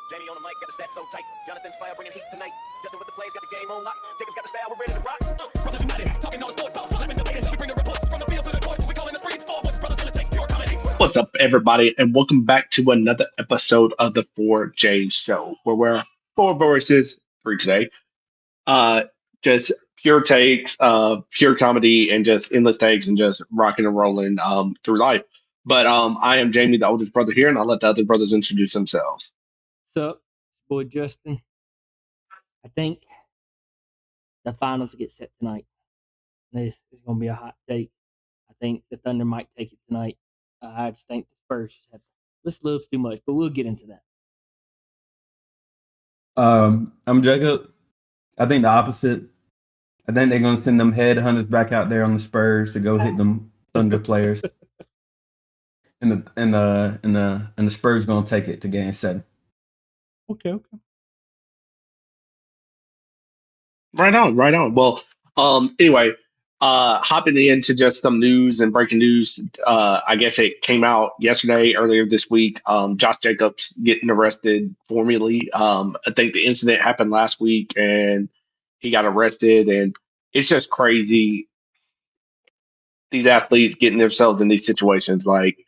Jamie on the mic, got the stats so tight. Jonathan's fire bringing heat tonight. Justin with the plays, got the game on lock. Jacob's got the style, we're ready to rock. Brothers united, talking all sports, living debating. We bring the reports from the field to the court. We call in the free four voices, brothers in the state, pure comedy. What's up, everybody, and welcome back to another episode of the 4J Show, where we're four voices, three today. Just pure takes, pure comedy, and just endless takes, and just rocking and rolling through life. But I am Jamie, the oldest brother here, and I'll let the other brothers introduce themselves. What's up, boy Justin? I think the finals get set tonight. This is going to be a hot take. I think the Thunder might take it tonight. I just think the Spurs just have this little too much, but we'll get into that. I'm Jacob. I think the opposite. I think they're going to send them headhunters back out there on the Spurs to go hit them Thunder players, and the Spurs going to take it to Game 7. Okay. Right on. Well, anyway, hopping into just some news and breaking news. I guess it came out earlier this week. Josh Jacobs getting arrested formally. I think the incident happened last week and he got arrested, and it's just crazy. These athletes getting themselves in these situations. Like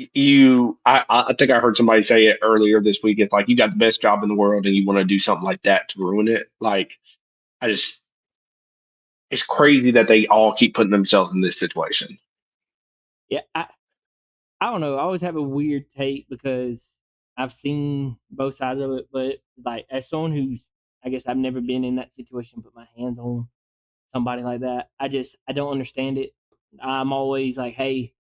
I think I heard somebody say it earlier this week. It's like you got the best job in the world and you want to do something like that to ruin it. Like, it's crazy that they all keep putting themselves in this situation. Yeah, I don't know. I always have a weird take because I've seen both sides of it, but like as someone who's, I guess I've never been in that situation, put my hands on somebody like that. I don't understand it. I'm always like, hey,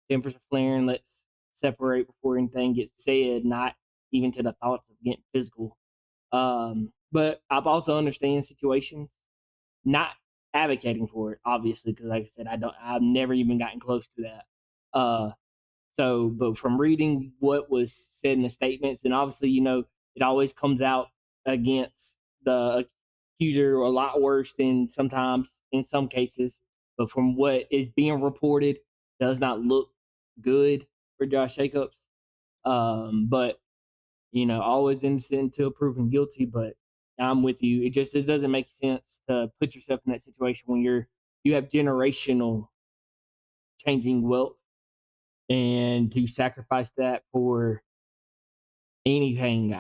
tempers are flaring. Let's separate before anything gets said, not even to the thoughts of getting physical. But I've also understand situations, not advocating for it, obviously, because like I said, I've never even gotten close to that. But from reading what was said in the statements, and obviously, it always comes out against the accuser a lot worse than sometimes in some cases. But from what is being reported, does not look good for Josh Jacobs. But always innocent until proven guilty. But I'm with you. It doesn't make sense to put yourself in that situation when you have generational changing wealth, and to sacrifice that for anything.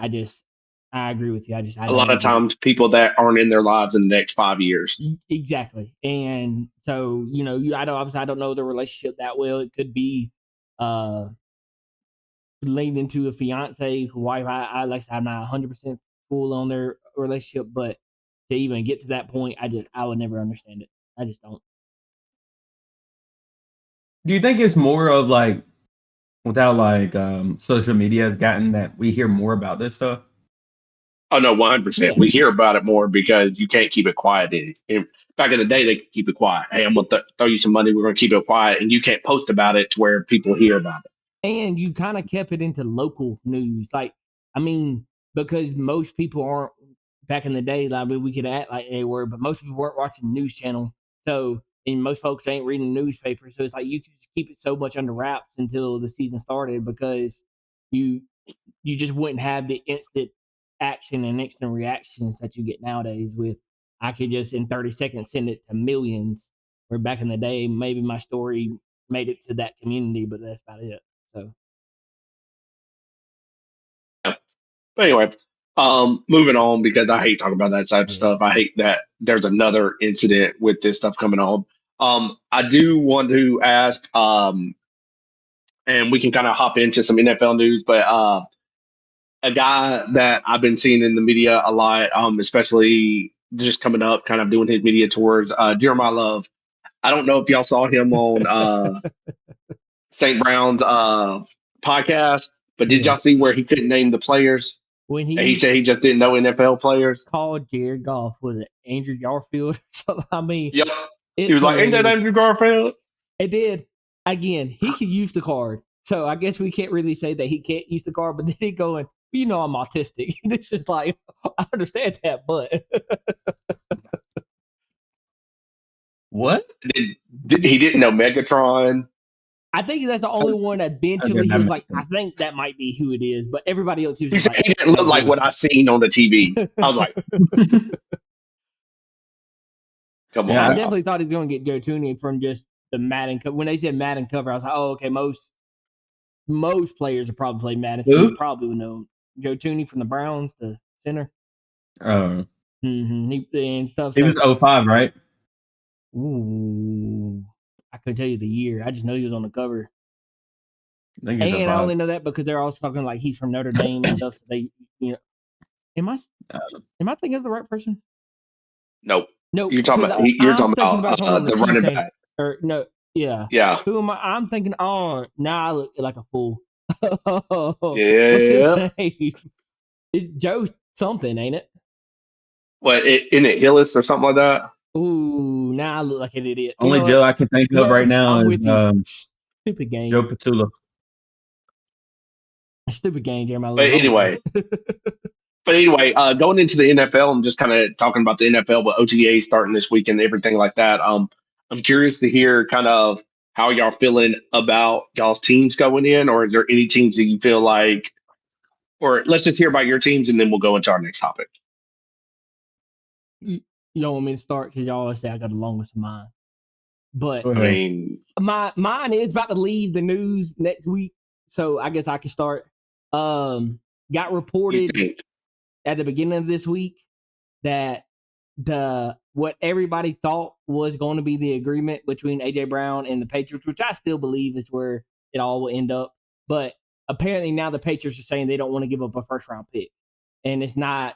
I agree with you. A lot of times people that aren't in their lives in the next 5 years. Exactly. And so, I don't know the relationship that well. It could be leaned into a fiance, wife. I like I said, I'm not 100% full on their relationship, but to even get to that point, I would never understand it. I just don't. Do you think it's more of like, without like social media has gotten that we hear more about this stuff? Oh no, 100%. Yeah. We hear about it more because you can't keep it quiet. Back in the day, they could keep it quiet. Hey, I'm gonna throw you some money. We're gonna keep it quiet, and you can't post about it to where people hear about it. And you kind of kept it into local news. Like, I mean, because most people aren't back in the day. Like, I mean, we could act like they were, but most people weren't watching the news channel. So, and most folks ain't reading the newspaper. So it's like you could just keep it so much under wraps until the season started, because you just wouldn't have the instant action and instant reactions that you get nowadays. With, I could just in 30 seconds send it to millions. Where back in the day, maybe my story made it to that community, but that's about it. So, Yeah. But anyway, moving on, because I hate talking about that type of stuff. I hate that there's another incident with this stuff coming on. I do want to ask, and we can kind of hop into some NFL news, but a guy that I've been seeing in the media a lot, especially just coming up, kind of doing his media tours, Jeremiah Love. I don't know if y'all saw him on St. Brown's podcast, but did y'all see where he couldn't name the players? When He said he just didn't know NFL players. called Jared Goff, was it Andrew Garfield? So I mean, Yep. He was like, "Ain't that Andrew Garfield?" It did. Again, he could use the card. So I guess we can't really say that he can't use the card, but then he going, I'm autistic. This is like, I understand that, but What? He didn't know Megatron. I think that's the only one that eventually he that was makes like, I sense. think that might be who it is. But everybody else, he was He just said like, he didn't look like what I seen on the TV. I was like, come Yeah, I on. definitely thought he was going to get Joe Tooney from just the Madden cover. When they said Madden cover, I was like, oh, okay, most players have probably played Madden, so Who? you probably would know Joe Tooney from the Browns, the center. And stuff. He So, was 05, right? ooh, I couldn't tell you the year. I just know he was on the cover. I think he's And I 05. only know that because they're also talking like he's from Notre Dame and stuff. So they, am I thinking of the right person? Nope. No, You're talking because about I'm thinking about someone on the the Chiefs running saying, back. or no, yeah. Yeah. Who am I? I'm thinking, oh, now I look like a fool. What's his Yeah. name? It's Joe something, ain't it? What, isn't it Hillis or something like that? Ooh, now I look like an idiot. Only Joe I can think of right now I'm is with you. Stupid game. Joe Patula. Stupid game, Jeremiah. But anyway, going into the NFL and just kind of talking about the NFL with OTA starting this week and everything like that. I'm curious to hear kind of how y'all feeling about y'all's teams going in, or is there any teams that you feel like, or let's just hear about your teams and then we'll go into our next topic. You don't want me to start because y'all always say I got the longest of mine. But I mean, mine is about to leave the news next week, so I guess I can start. Got reported at the beginning of this week that what everybody thought was going to be the agreement between AJ Brown and the Patriots, which I still believe is where it all will end up. But apparently now the Patriots are saying they don't want to give up a first round pick, and it's not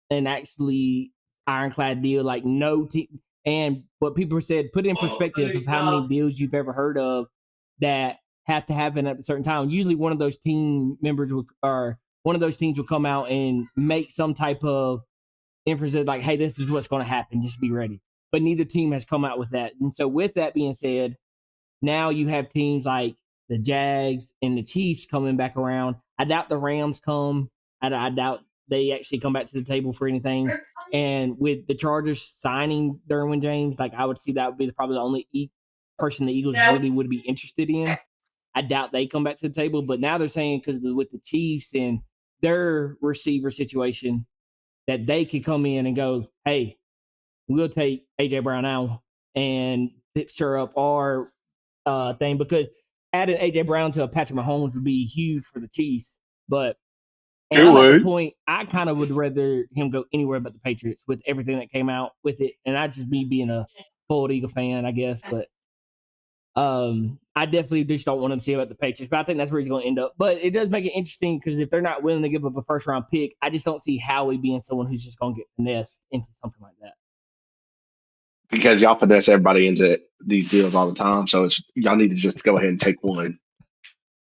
an actually ironclad deal. Like no team. And what people said, put it in perspective of how many deals you've ever heard of that have to happen at a certain time. Usually one of those team members one of those teams will come out and make some type of inference like, hey, this is what's going to happen. Just be ready. But neither team has come out with that. And so with that being said, now you have teams like the Jags and the Chiefs coming back around. I doubt the Rams come. I doubt they actually come back to the table for anything. And with the Chargers signing Derwin James, like I would see that would be probably the only person the Eagles really would be interested in. I doubt they come back to the table. But now they're saying because with the Chiefs and their receiver situation, that they could come in and go, hey, we'll take AJ Brown out and sure up our thing, because adding AJ Brown to a Patrick Mahomes would be huge for the Chiefs. But I'm at the point I kind of would rather him go anywhere but the Patriots with everything that came out with it, and I just me being a full Eagle fan, I guess. But I definitely just don't want him to see about the Patriots. But I think that's where he's going to end up. But it does make it interesting because if they're not willing to give up a first round pick, I just don't see Howie being someone who's just going to get finessed into something like that. Because y'all finesse everybody into these deals all the time, so y'all need to just go ahead and take one.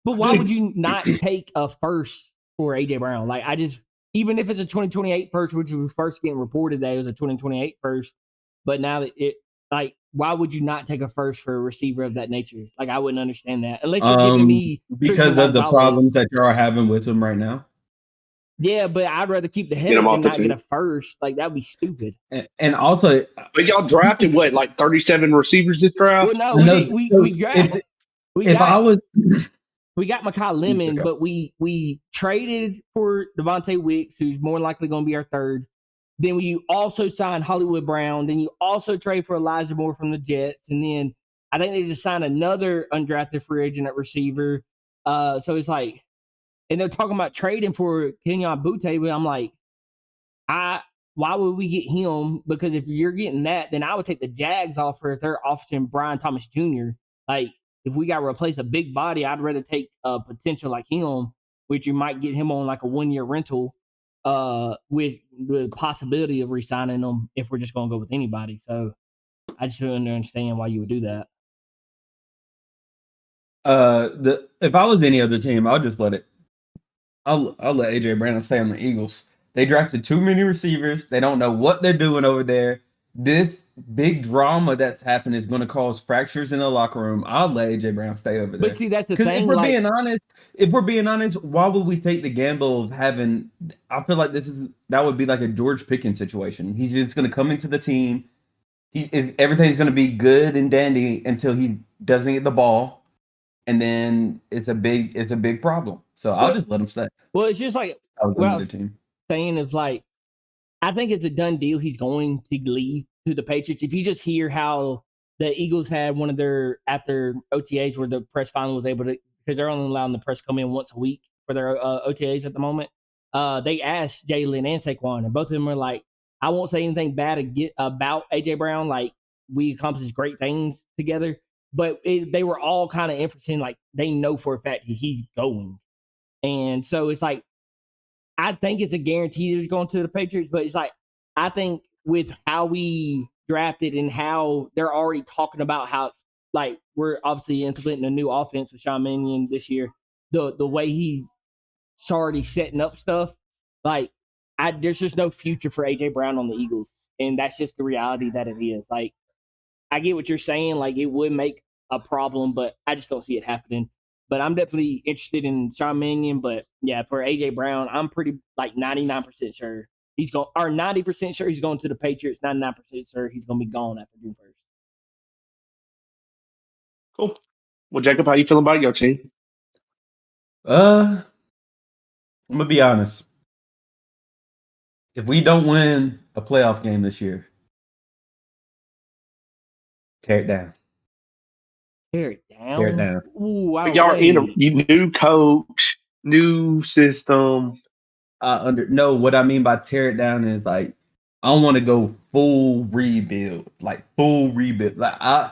But why would you not take a first for AJ Brown? Like even if it's a 2028 first, which was first getting reported that it was a 2028 first, but now that why would you not take a first for a receiver of that nature? Like I wouldn't understand that unless you're giving me because of the problems that you are having with him right now. Yeah, but I'd rather keep the headache than not get a first. Like that'd be stupid. And also, but y'all drafted what, like 37 receivers this draft? Well, no, we drafted. We got Mekhi Lemon, but we traded for Devontae Wicks, who's more likely going to be our third. Then we also signed Hollywood Brown. Then you also trade for Elijah Moore from the Jets, and then I think they just signed another undrafted free agent at receiver. So it's like, and they're talking about trading for Kenyon Butte, but I'm like, why would we get him? Because if you're getting that, then I would take the Jags offer if they're offering Brian Thomas Jr. Like, if we got to replace a big body, I'd rather take a potential like him, which you might get him on like a 1-year rental with the possibility of re-signing them if we're just going to go with anybody. So I just don't understand why you would do that. If I was any other team, I'll just let it. I'll let AJ Brown stay on the Eagles. They drafted too many receivers. They don't know what they're doing over there. This big drama that's happened is going to cause fractures in the locker room. I'll let AJ Brown stay over there. But see, that's the thing. If we're being honest, why would we take the gamble of having? I feel like that would be like a George Pickens situation. He's just going to come into the team. Everything's going to be good and dandy until he doesn't get the ball, and then it's a big problem. So I'll just let him stay. Well, it's just like I was what I on the was team. saying of like, I think it's a done deal. He's going to leave to the Patriots. If you just hear how the Eagles had one of their after OTAs where the press finally was able to, because they're only allowing the press to come in once a week for their OTAs at the moment. They asked Jalen and Saquon, and both of them were like, I won't say anything bad about AJ Brown. Like, we accomplished great things together, but they were all kind of emphasizing like they know for a fact he's going. And so it's like, I think it's a guarantee that he's going to the Patriots, but it's like, I think with how we drafted and how they're already talking about how, like, we're obviously implementing a new offense with Sean Mannion this year, the way he's already setting up stuff, like, there's just no future for AJ Brown on the Eagles. And that's just the reality that it is. Like, I get what you're saying. Like, it would make a problem, but I just don't see it happening. But I'm definitely interested in Sean Mannion. But yeah, for AJ Brown, I'm pretty like 99% sure he's going, or 90% sure he's going to the Patriots. 99% sure he's going to be gone after June 1st. Cool. Well, Jacob, how you feeling about your team? I'm gonna be honest. If we don't win a playoff game this year, tear it down. Tear it down. Tear it down. Ooh, But y'all are in a new coach, new system. No, what I mean by tear it down is like I want to go full rebuild, like full rebuild. Like I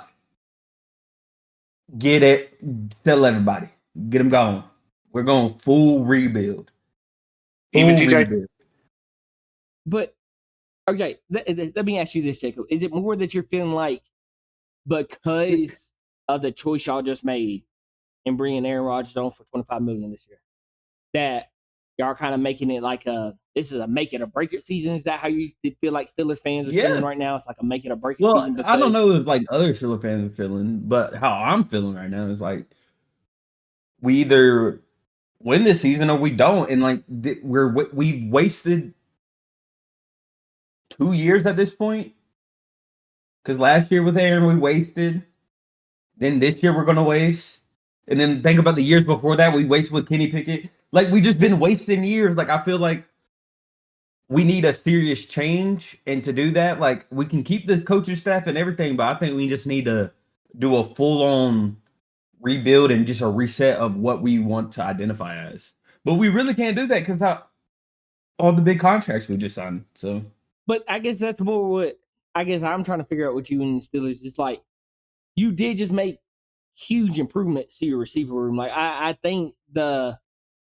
get it, tell everybody, get them going. We're going full rebuild. Even Full TJ? rebuild. But okay, let me ask you this, Jacob. Is it more that you're feeling like because of the choice y'all just made and bringing Aaron Rodgers on for $25 million this year, that y'all are kind of making it like this is a make it or break it season? Is that how you feel like Steelers fans are feeling right now? It's like a make it or break it season. Well, I don't know if like other Steelers fans are feeling, but how I'm feeling right now is like we either win this season or we don't, and like we've wasted 2 years at this point. Because last year with Aaron we wasted, then this year we're gonna waste, and then think about the years before that we wasted with Kenny Pickett. Like we just been wasting years. Like I feel like we need a serious change, and to do that, like we can keep the coaching staff and everything, but I think we just need to do a full-on rebuild and just a reset of what we want to identify as. But we really can't do that because all the big contracts we just signed. So, but I guess that's more what I guess I'm trying to figure out with you and the Steelers. It's like you did just make huge improvements to your receiver room. Like I think the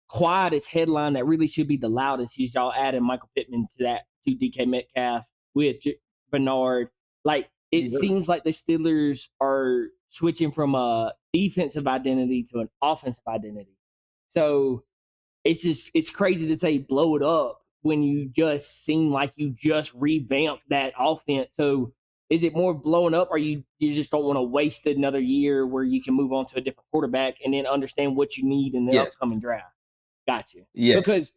quietest headline that really should be the loudest is y'all adding Michael Pittman to DK Metcalf with Bernard. Like it seems like the Steelers are switching from a defensive identity to an offensive identity. So it's crazy to say blow it up when you just seem like you just revamped that offense. So is it more blowing up, or you just don't want to waste another year where you can move on to a different quarterback and then understand what you need in the upcoming draft? Got you. Yes. Because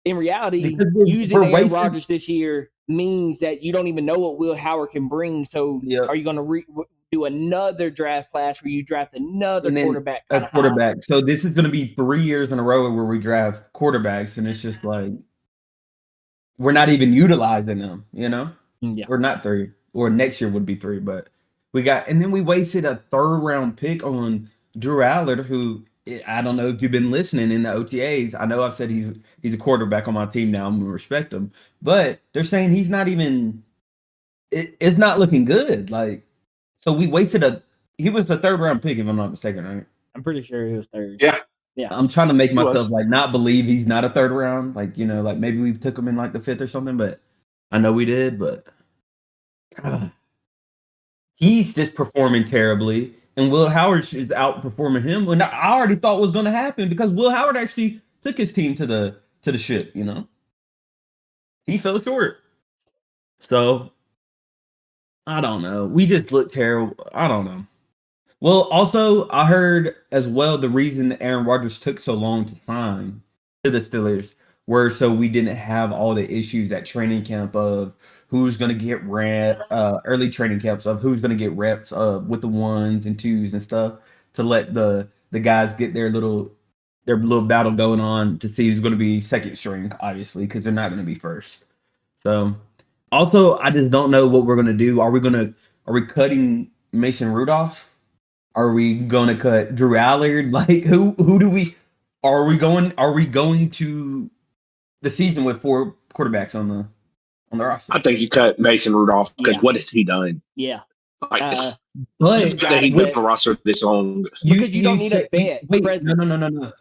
in reality, using Aaron Rodgers this year means that you don't even know what Will Howard can bring. So are you going to do another draft class where you draft another quarterback? A quarterback. High? So this is going to be 3 years in a row where we draft quarterbacks, and it's just like we're not even utilizing them, you know? Yeah. Or not 3. Or next year would be 3, but and then we wasted a 3rd round pick on Drew Allard, who I don't know if you've been listening in the OTAs. I know I've said he's a quarterback on my team now. I'm going to respect him. But they're saying he's not even it's not looking good. Like, so we wasted he was a 3rd round pick, if I'm not mistaken, right? I'm pretty sure he was 3rd. Yeah. I'm trying to make myself like not believe he's not a 3rd round. Like, you know, like maybe we took him in like the 5th or something, but I know we did, but he's just performing terribly. And Will Howard is outperforming him. And I already thought was going to happen because Will Howard actually took his team to the ship, you know. He fell short. So, I don't know. We just look terrible. I don't know. Well, also, I heard as well the reason Aaron Rodgers took so long to sign to the Steelers were so we didn't have all the issues at training camp of who's going to get early training camps of who's going to get reps with the 1s and 2s and stuff. to let the guys get their little battle going on to see who's going to be second string, obviously, because they're not going to be first. So, also, I just don't know what we're going to do. Are we cutting Mason Rudolph? Are we going to cut Drew Allard? Like, who do we? Are we going to the season with 4 quarterbacks on the roster? I think you cut Mason Rudolph because Yeah. what has he done? Yeah. Like, But he's been on the roster this long. Because you don't need a vet. Wait, no.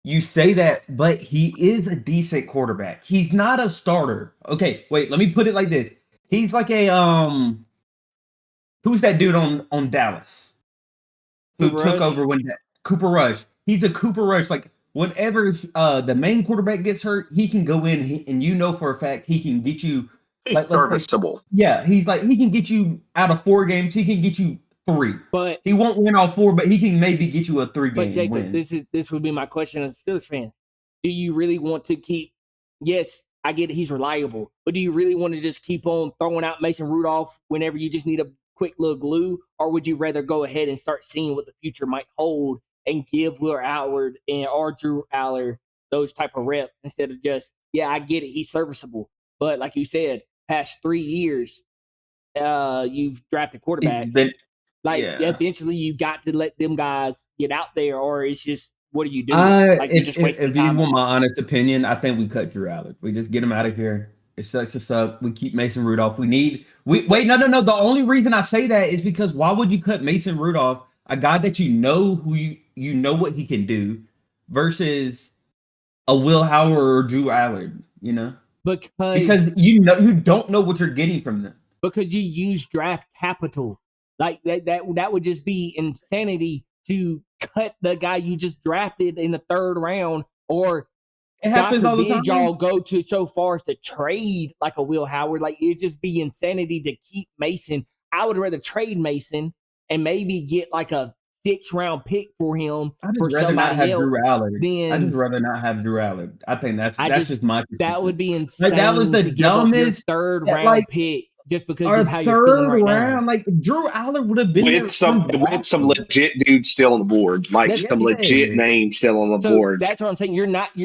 You say that, but he is a decent quarterback. He's not a starter. Okay, wait, let me put it like this. He's like a who's that dude on Dallas? Who Cooper took Rush? over when Cooper Rush. He's a Cooper Rush. Like whenever the main quarterback gets hurt, he can go in and you know for a fact he can get you He's serviceable. Yeah, he can get you out of 4 games. He can get you 3. But he won't win all 4, but he can maybe get you a 3-game But Jacob, win. this would be my question as a Steelers fan. Do you really want to keep? Yes, I get it, he's reliable, but do you really want to just keep on throwing out Mason Rudolph whenever you just need a quick little glue, or would you rather go ahead and start seeing what the future might hold and give Will Howard or Drew Allard those type of reps instead of just I get it, he's serviceable, but like you said, past 3 years, you've drafted quarterbacks. Eventually you got to let them guys get out there, or it's just, what do you do? If you want my honest opinion, I think we cut Drew Allard. We just get him out of here. It sucks us up. We keep Mason Rudolph. No. The only reason I say that is because why would you cut Mason Rudolph, a guy that you know who you know what he can do, versus a Will Howard or Drew Allard, you know? Because you don't know what you're getting from them. Because you use draft capital. Like that would just be insanity to cut the guy you just drafted in the 3rd round, or it happens all the time. Y'all go to so far as to trade like a Will Howard. Like, it'd just be insanity to keep Mason. I would rather trade Mason and maybe get like a 6th round pick for him. I just rather not have Drew Allard. I just rather not have Drew Allard. I think that's just my position. That would be insane. Like, that was the dumbest 3rd round pick. Just because of how you're feeling right now. Like Drew Allard would have been with some legit dudes still on the board, like some legit names still on the board. That's what I'm saying.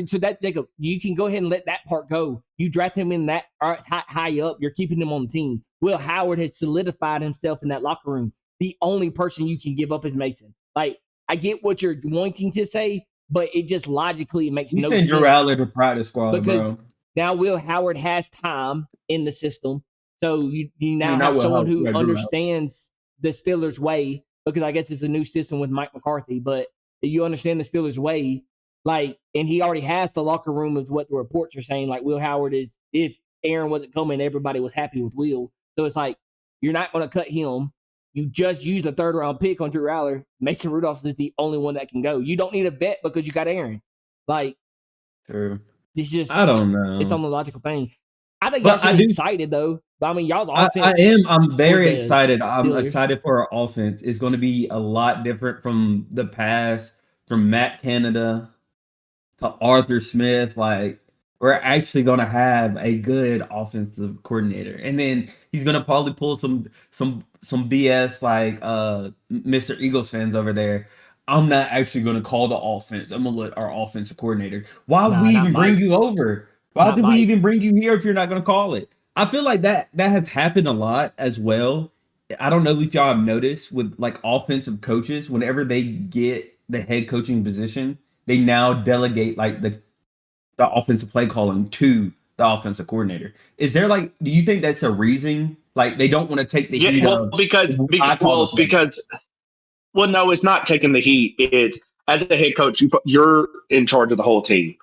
So that Jacob, you can go ahead and let that part go. You draft him in that high up. You're keeping him on the team. Will Howard has solidified himself in that locker room. The only person you can give up is Mason. Like, I get what you're wanting to say, but it just logically makes no sense. Drew Allard to practice squad, because now Will Howard has time in the system. So you now have someone who understands the Steelers' way, because I guess it's a new system with Mike McCarthy, but you understand the Steelers' way, like, and he already has the locker room, is what the reports are saying. Like, Will Howard is, if Aaron wasn't coming, everybody was happy with Will. So it's like, you're not going to cut him. You just used a 3rd round pick on Drew Allard. Mason Rudolph is the only one that can go. You don't need a vet because you got Aaron. Like, true. It's just, I don't know. It's on the logical thing. I think y'all should be excited, though. I mean, y'all's offense. I'm very excited. I'm excited for our offense. It's going to be a lot different from the past, from Matt Canada to Arthur Smith. Like, we're actually going to have a good offensive coordinator, and then he's going to probably pull some BS like Mr. Eagles fans over there. I'm not actually going to call the offense. I'm going to let our offensive coordinator. Why would we even bring you over? Why did we even bring you here if you're not going to call it? I feel like that has happened a lot as well. I don't know if y'all have noticed with like offensive coaches, whenever they get the head coaching position, they now delegate like the offensive play calling to the offensive coordinator. Is there like, do you think that's a reason? Like, they don't want to take the heat? No, it's not taking the heat. It's, as a head coach, you're in charge of the whole team.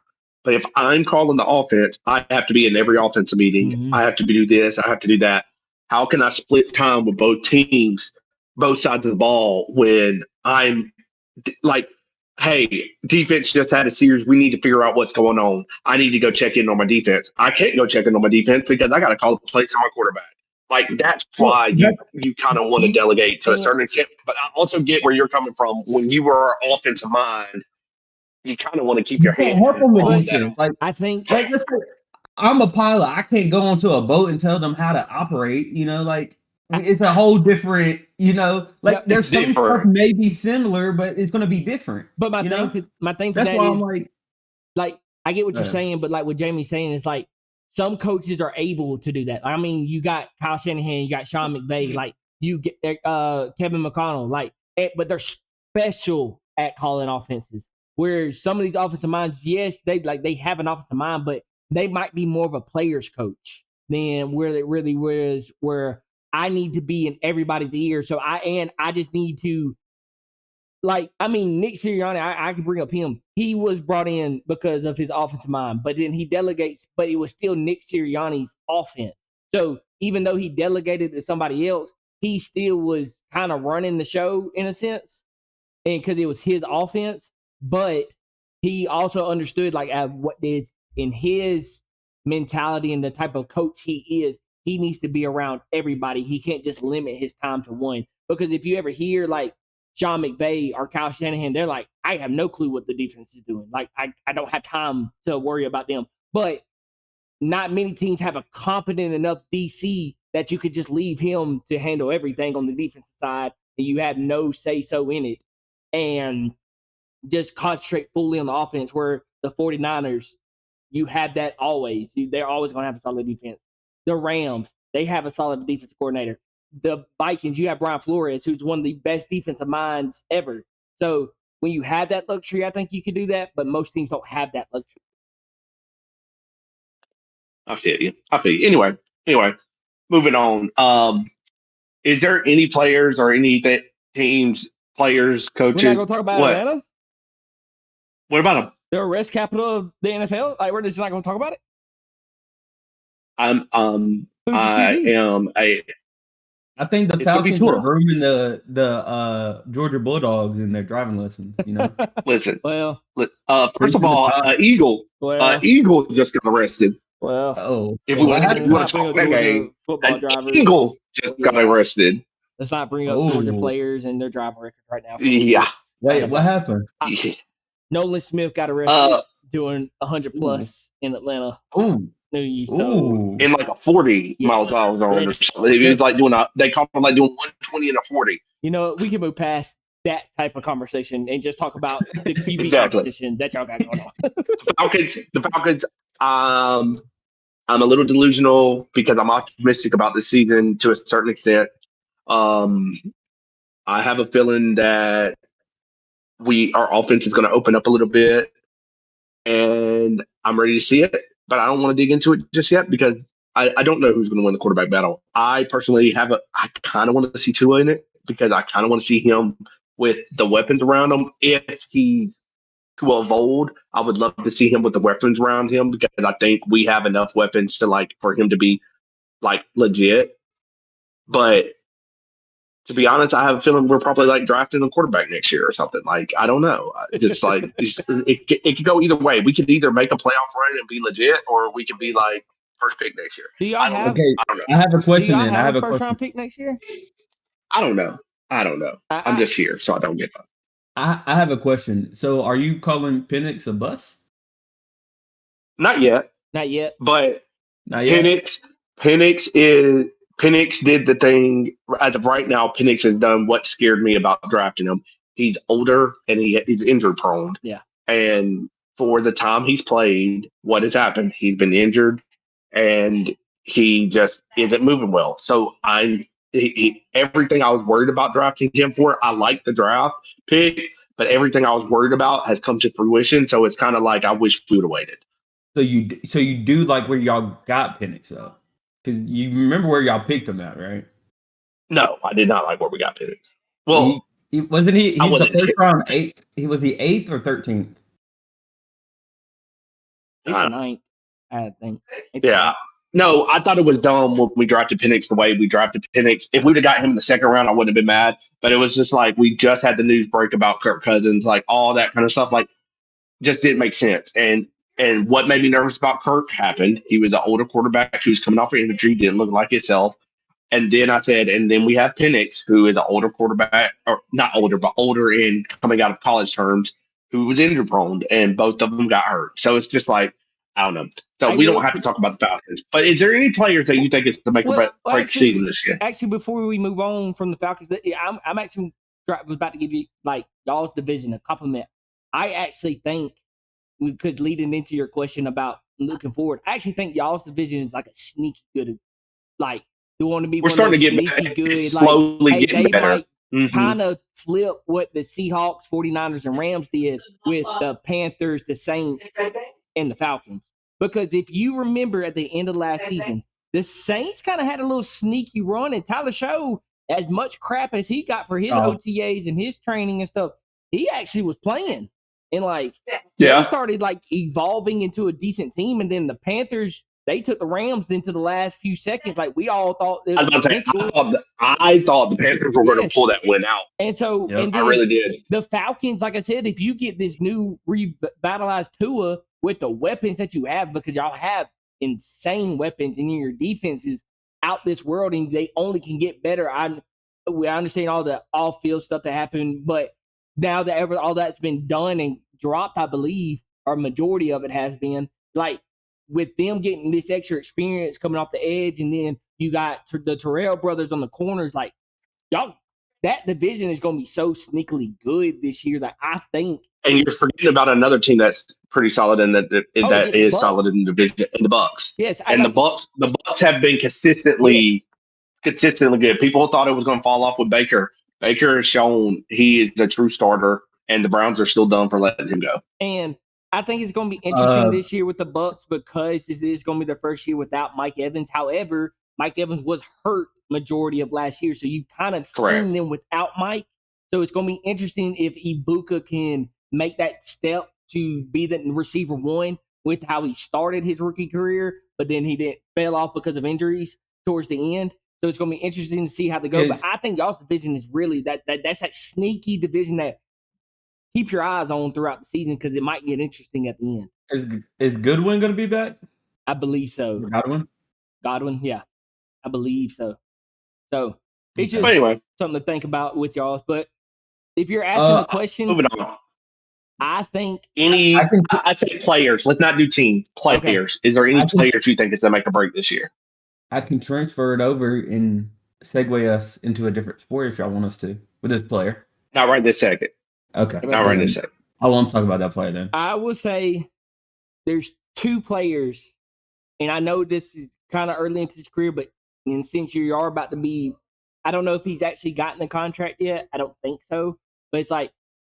But if I'm calling the offense, I have to be in every offensive meeting. Mm-hmm. I have to do this. I have to do that. How can I split time with both teams, both sides of the ball, when I'm like, hey, defense just had a series. We need to figure out what's going on. I need to go check in on my defense. I can't go check in on my defense because I got to call the plays to my quarterback. Like, that's why you kind of want to delegate to a certain extent. But I also get where you're coming from. When you were offensive mind, you kind of want to keep your hand on that. Like, I think, like, I'm a pilot. I can't go onto a boat and tell them how to operate. You know, like, it's a whole different, like there's some stuff Different. maybe similar, but it's gonna be different. But my you thing know? to my thing to That's that why is I'm like I get what you're Yeah. saying, but like what Jamie's saying is like some coaches are able to do that. I mean, you got Kyle Shanahan, you got Sean McVay, like you get Kevin McConnell, like, but they're special at calling offenses. Where some of these offensive minds, yes, they have an offensive mind, but they might be more of a player's coach than where it really was. Where I need to be in everybody's ear, so I just need to. Like, I mean, Nick Sirianni, I can bring up him. He was brought in because of his offensive mind, but then he delegates, but it was still Nick Sirianni's offense. So even though he delegated to somebody else, he still was kind of running the show in a sense, and because it was his offense. But he also understood like what is in his mentality and the type of coach he is. He needs to be around everybody. He can't just limit his time to one. Because if you ever hear like Sean McVay or Kyle Shanahan, they're like, I have no clue what the defense is doing. Like, I don't have time to worry about them. But not many teams have a competent enough DC that you could just leave him to handle everything on the defensive side and you have no say-so in it and just concentrate fully on the offense, where the 49ers, you have that always. They're always going to have a solid defense. The Rams, they have a solid defensive coordinator. The Vikings, you have Brian Flores, who's one of the best defensive minds ever. So when you have that luxury, I think you can do that, but most teams don't have that luxury. I feel you. Anyway, moving on. Is there any players or any teams, players, We're not coaches? going to talk about What? Atlanta? What about them? The arrest capital of the NFL? Like, we're just not going to talk about it? Who's your I QB? am a. I think the It's gonna be Falcons are Tua. grooming the Georgia Bulldogs in their driving lessons. Listen. Well, First of all, Eagle just got arrested. Well, oh, If we what want to let's not talk bring up that Georgia game, football an drivers. Eagle just got arrested. Let's not bring up Georgia players and their driver record right now. Yeah. Wait, what happened? Nolan Smith got arrested doing 100 plus in Atlanta. Ooh. So in like a 40 miles an hour or something. It was like they call it like doing 120 and a 40. You know, we can move past that type of conversation and just talk about the QB competition that y'all got going on. The Falcons. I'm a little delusional because I'm optimistic about this season to a certain extent. I have a feeling that our offense is going to open up a little bit, and I'm ready to see it. But I don't want to dig into it just yet because I don't know who's going to win the quarterback battle. I personally I kind of want to see Tua in it because I kind of want to see him with the weapons around him. If he's Tua of old, I would love to see him with the weapons around him because I think we have enough weapons to for him to be legit. But to be honest, I have a feeling we're probably drafting a quarterback next year or something. I don't know. Just it could go either way. We could either make a playoff run and be legit, or we could be first pick next year. Do y'all have? Okay, I don't know. I have a question. Do y'all have a first question. round pick next year? I don't know. I'm just here, so I don't get that. I have a question. So, are you calling Penix a bust? Not yet. But Not yet. Penix did the thing. As of right now, Penix has done what scared me about drafting him. He's older and he's injury prone. Yeah. And for the time he's played, what has happened? He's been injured and he just isn't moving well. So everything I was worried about drafting him for, I like the draft pick, but everything I was worried about has come to fruition. So it's kind of I wish we would have waited. So you do like where y'all got Penix though, because you remember where y'all picked him at, right? No, I did not like where we got Penix. Well, wasn't he? He's the first round 8. He was the 8th or 13th. 8th or 9th, I think. Yeah. No, I thought it was dumb when we drafted Penix the way we drafted Penix. If we would have got him in the second round, I wouldn't have been mad. But it was just we just had the news break about Kirk Cousins, all that kind of stuff. Just didn't make sense. And what made me nervous about Kirk happened. He was an older quarterback who's coming off of injury, didn't look like himself. And then I said, and then we have Penix, who is an older quarterback, or not older, but older in coming out of college terms, who was injury prone, and both of them got hurt. So it's just I don't know. So I we don't will have to say- talk about the Falcons. But is there any players that you think is the make or break season this year? Actually, before we move on from the Falcons, I'm actually was about to give you like y'all's division a compliment. I actually think we could lead it into your question about looking forward. I actually think y'all's division is like a sneaky good, like you want to be We're one of those starting to get sneaky better. good, It's like slowly hey, getting they better. might Mhm. kind of flip what the Seahawks, 49ers, and Rams did with the Panthers, the Saints, and the Falcons. Because if you remember at the end of last season, the Saints kind of had a little sneaky run, and Tyler Show, as much crap as he got for his OTAs and his training and stuff, he actually was playing. And like they started like evolving into a decent team. And then the Panthers, they took the Rams into the last few seconds. Like we all thought it was I thought the Panthers were going to pull that win out. And so, and I then really did. The Falcons, like I said, if you get this new revitalized Tua with the weapons that you have, because y'all have insane weapons and your defense is out this world and they only can get better. We understand all the off-field stuff that happened, but now that all that's been done and dropped, I believe, or majority of it has been, like with them getting this extra experience coming off the edge, and then you got the Terrell brothers on the corners, like y'all, that division is going to be so sneakily good this year that I think. And you're forgetting about another team that's pretty solid and that is solid in the division, in the Bucks. Yes, and the Bucks have been consistently good. People thought it was going to fall off with Baker. Baker has shown he is the true starter, and the Browns are still done for letting him go. And I think it's going to be interesting this year with the Bucks because this is going to be their first year without Mike Evans. However, Mike Evans was hurt majority of last year, so you kind of seen them without Mike. So it's going to be interesting if Ibuka can make that step to be the receiver one with how he started his rookie career, but then he fell off because of injuries towards the end. So it's going to be interesting to see how they go. But I think y'all's division is really that's that sneaky division that keep your eyes on throughout the season because it might get interesting at the end. Is Goodwin going to be back? I believe so. Godwin, yeah, I believe so. So it's just something to think about with y'all. But if you're asking the question, moving on. I think I say players. Let's not do team players. Okay. Is there any players you think it's a make or break this year? I can transfer it over and segue us into a different sport if y'all want us to with this player. Not right this second. Okay. Not right this second. I won't talk about that player then. I will say there's two players, and I know this is kind of early into his career, but since you are about to be, I don't know if he's actually gotten a contract yet. I don't think so. But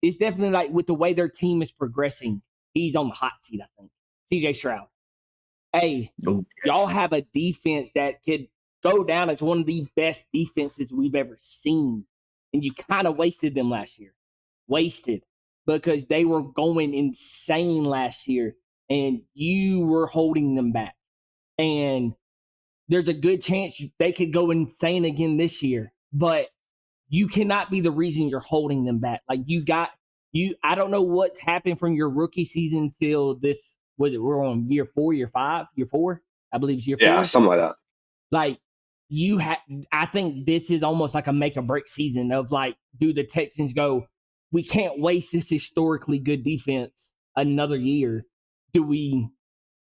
it's definitely like with the way their team is progressing, he's on the hot seat, I think. CJ Stroud. Hey, y'all have a defense that could go down as one of the best defenses we've ever seen. And you kind of wasted them last year. Wasted. Because they were going insane last year. And you were holding them back. And there's a good chance they could go insane again this year. But you cannot be the reason you're holding them back. Like I don't know what's happened from your rookie season till this. We're on year 4, year 5, year 4. I believe it's year 4. Yeah, something like that. Like I think this is almost like a make or break season of like, do the Texans go, we can't waste this historically good defense another year. Do we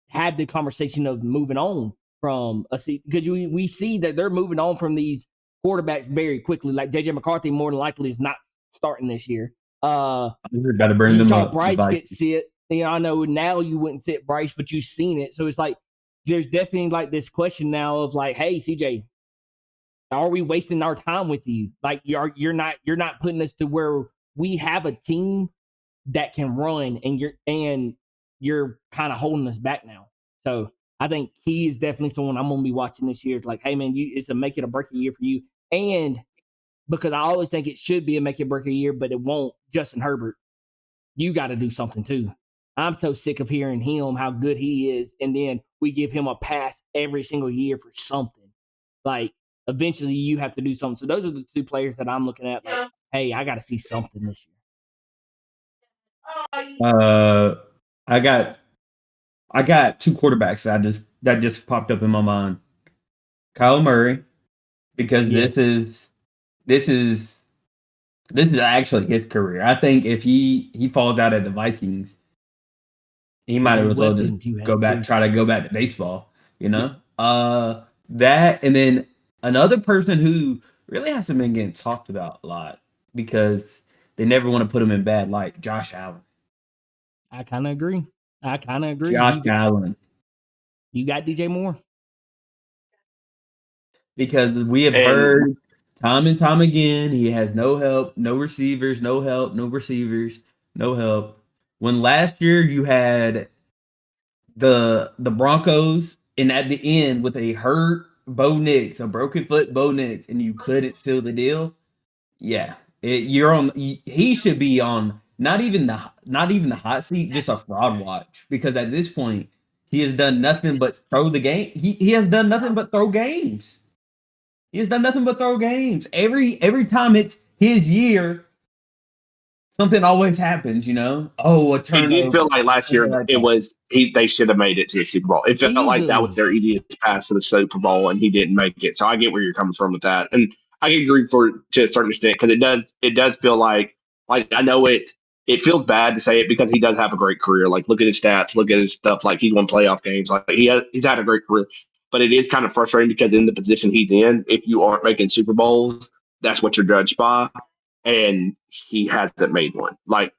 have the conversation of moving on from a season? Because we see that they're moving on from these quarterbacks very quickly. Like JJ McCarthy more than likely is not starting this year. Better bring them up. Bryce get sit. I know now you wouldn't sit Bryce, but you've seen it. So it's like there's definitely like this question now of like, hey, CJ, are we wasting our time with you? Like you're not putting us to where we have a team that can run, and you're kind of holding us back now. So I think he is definitely someone I'm gonna be watching this year. It's like, hey man, it's a make it or break it year for you. And because I always think it should be a make it break a year, but it won't. Justin Herbert, you got to do something too. I'm so sick of hearing him how good he is, and then we give him a pass every single year for something. Like eventually, you have to do something. So those are the two players that I'm looking at. Like, hey, I got to see something this year. I got 2 quarterbacks that just popped up in my mind. Kyle Murray, because this is actually his career. I think if he falls out at the Vikings He might the as well just weapons you go have, back, too. try to go back to baseball, you know? That, and then another person who really hasn't been getting talked about a lot because they never want to put him in bad light, Josh Allen. I kind of agree. Josh Allen. You got DJ Moore. Because we have And heard time and time again, he has no help, no receivers, no help, no receivers, no help. When last year you had the Broncos, and at the end with a hurt Bo Nix, a broken foot Bo Nix, and you couldn't seal the deal. Yeah, you're on. He should be on not even the hot seat, just a fraud watch. Because at this point, he has done nothing but throw the game. He has done nothing but throw games. He has done nothing but throw games. Every time it's his year, something always happens, you know? Oh, a it turnover. did feel like last year something like it that. was they should have made it to the Super Bowl. It felt like that was their easiest pass to the Super Bowl, and he didn't make it. So I get where you're coming from with that, and I agree to a certain extent because it does feel like I know it feels bad to say it because he does have a great career. Like look at his stats, look at his stuff. Like he's won playoff games. Like he's had a great career, but it is kind of frustrating because in the position he's in, if you aren't making Super Bowls, that's what you're judged by, and he hasn't made one. Like.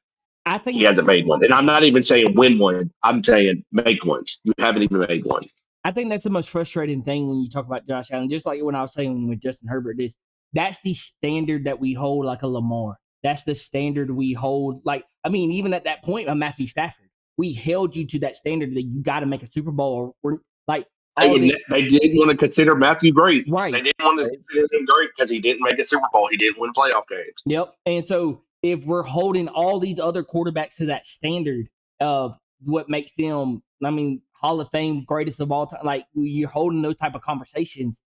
I think He hasn't made one. And I'm not even saying win one. I'm saying make one. You haven't even made one. I think that's the most frustrating thing when you talk about Josh Allen. Just like when I was saying with Justin Herbert, is that's the standard that we hold like a Lamar. That's the standard we hold. Like, I mean, even at that point, Matthew Stafford, we held you to that standard that you got to make a Super Bowl. Or like They didn't want to consider Matthew great. Right. They didn't want to consider him great because he didn't make a Super Bowl. He didn't win playoff games. Yep. And so if we're holding all these other quarterbacks to that standard of what makes them, I mean, Hall of Fame, greatest of all time, like you're holding those type of conversations,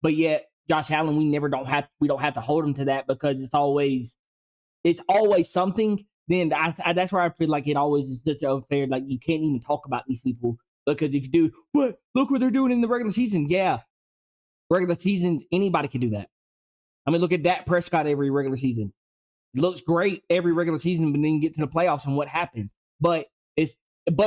but yet Josh Allen, we don't have to hold him to that because it's always something. Then that's where I feel like it always is just unfair. Like you can't even talk about these people because if you do, what look what they're doing in the regular season. Yeah, regular seasons, anybody can do that. I mean, look at Dak Prescott every regular season. It looks great every regular season, but then you get to the playoffs and what happened. But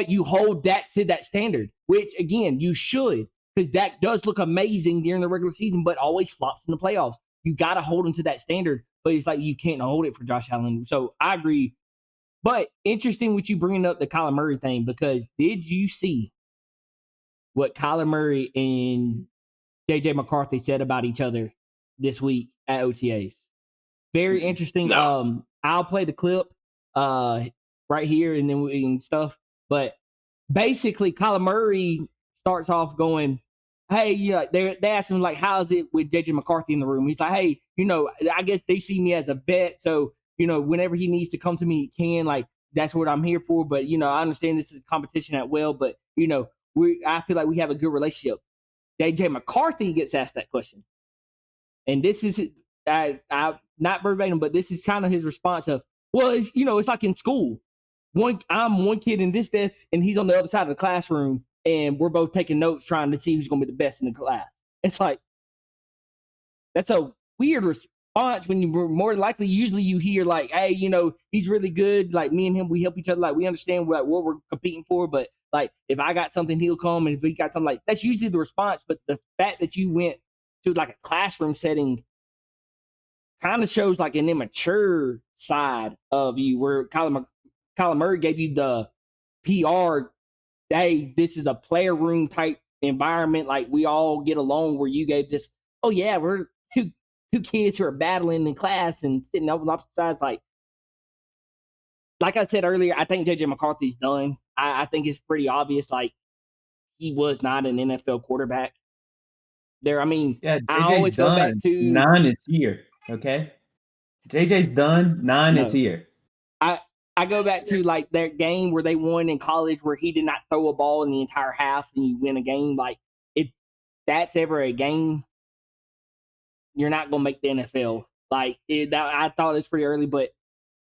you hold Dak to that standard, which again you should, because Dak does look amazing during the regular season, but always flops in the playoffs. You got to hold him to that standard, but it's like you can't hold it for Josh Allen. So I agree. But interesting with you bringing up the Kyler Murray thing, because did you see what Kyler Murray and JJ McCarthy said about each other this week at OTAs? Very interesting. No. I'll play the clip right here and then and stuff. But basically, Kyler Murray starts off going, "Hey, yeah." They ask him like, "How's it with JJ McCarthy in the room?" He's like, "Hey, I guess they see me as a vet, so whenever he needs to come to me, he can. Like that's what I'm here for. But I understand this is a competition at will, but I feel like we have a good relationship." JJ McCarthy gets asked that question, and this is I not verbatim, but this is kind of his response of, "Well, it's like in school. I'm one kid in this desk, and he's on the other side of the classroom, and we're both taking notes, trying to see who's going to be the best in the class." It's like that's a weird response when you were more likely. Usually, you hear like, "Hey, he's really good. Like me and him, we help each other. Like we understand what we're competing for, but like if I got something, he'll come, and if he got something, like that's usually the response." But the fact that you went to like a classroom setting kind of shows like an immature side of you, where Kyler Murray gave you the PR, "Hey, this is a player room type environment. Like we all get along," where you gave this, "Oh yeah, we're two kids who are battling in class and sitting up on opposite sides." Like I said earlier, I think JJ McCarthy's done. I think it's pretty obvious. Like he was not an NFL quarterback. There, I mean, Yeah, I JJ's always go back done. to 9 is here. Okay, JJ's done. 9 is no. here. I go back to like that game where they won in college, where he did not throw a ball in the entire half and you win a game. Like if that's ever a game, you're not going to make the NFL. Like I thought it was pretty early, but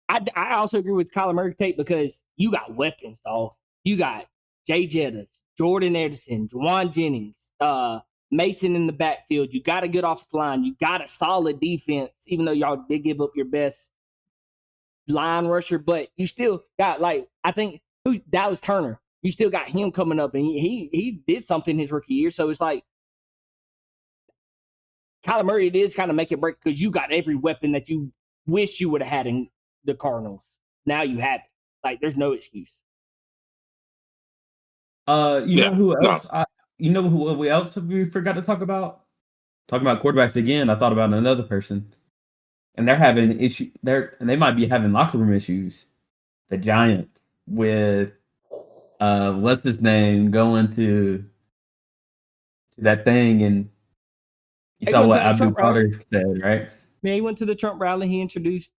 I also agree with Kyler Murray tape, because you got weapons, dog. You got Jay Jettas, Jordan Anderson, Juwan Jennings, Mason in the backfield. You got a good offensive line. You got a solid defense, even though y'all did give up your best line rusher, but you still got, like, I think Dallas Turner. You still got him coming up, and he did something his rookie year. So it's like Kyler Murray, it is kind of make it break because you got every weapon that you wish you would have had in the Cardinals. Now you have it. Like, there's no excuse. Know who else? Who else we forgot to talk about? Talking about quarterbacks again, I thought about another person, and they're having issue. They might be having locker room issues. The Giants with what's his name going to that thing, and you saw what Abdul Carter said, right? Yeah, he went to the Trump rally. He introduced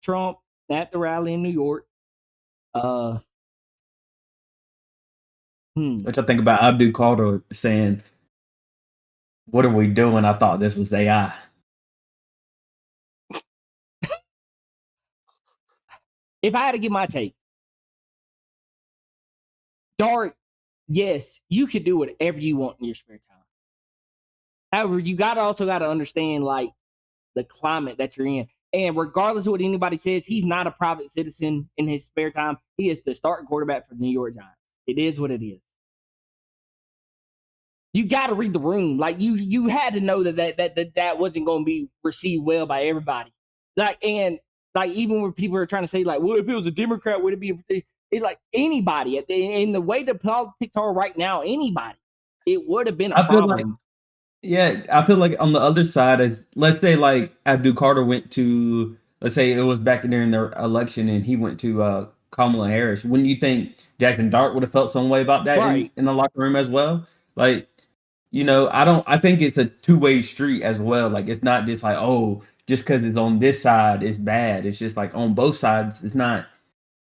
Trump at the rally in New York. Which I think about Abdul Carter saying, "What are we doing? I thought this was AI." If I had to give my take, Dart, yes, you could do whatever you want in your spare time. However, you also got to understand like the climate that you're in. And regardless of what anybody says, he's not a private citizen in his spare time. He is the starting quarterback for the New York Giants. It is what it is. You got to read the room. Like you had to know that wasn't going to be received well by everybody. Even when people are trying to say like, well, if it was a Democrat, would it be? It's like anybody. In the way the politics are right now, anybody, it would have been a problem. I feel like on the other side is, let's say like Abdul Carter went to, let's say it was back during their election and he went to Kamala Harris. Wouldn't you think Jackson Dart would have felt some way about that right. in the locker room as well? Like, I think it's a two-way street as well. Like, it's not just like, oh, just because it's on this side, it's bad. It's just like on both sides, it's not.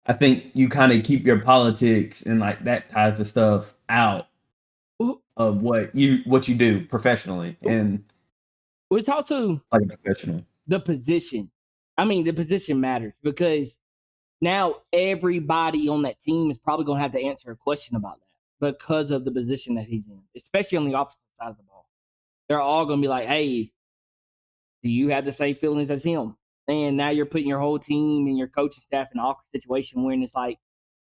I think you kind of keep your politics and like that type of stuff out of what you do professionally, and it's also like a professional. The position. I mean, the position matters because now everybody on that team is probably going to have to answer a question about that because of the position that he's in, especially on the offensive side of the ball. They're all going to be like, "Hey, do you have the same feelings as him?" And now you're putting your whole team and your coaching staff in an awkward situation when it's like,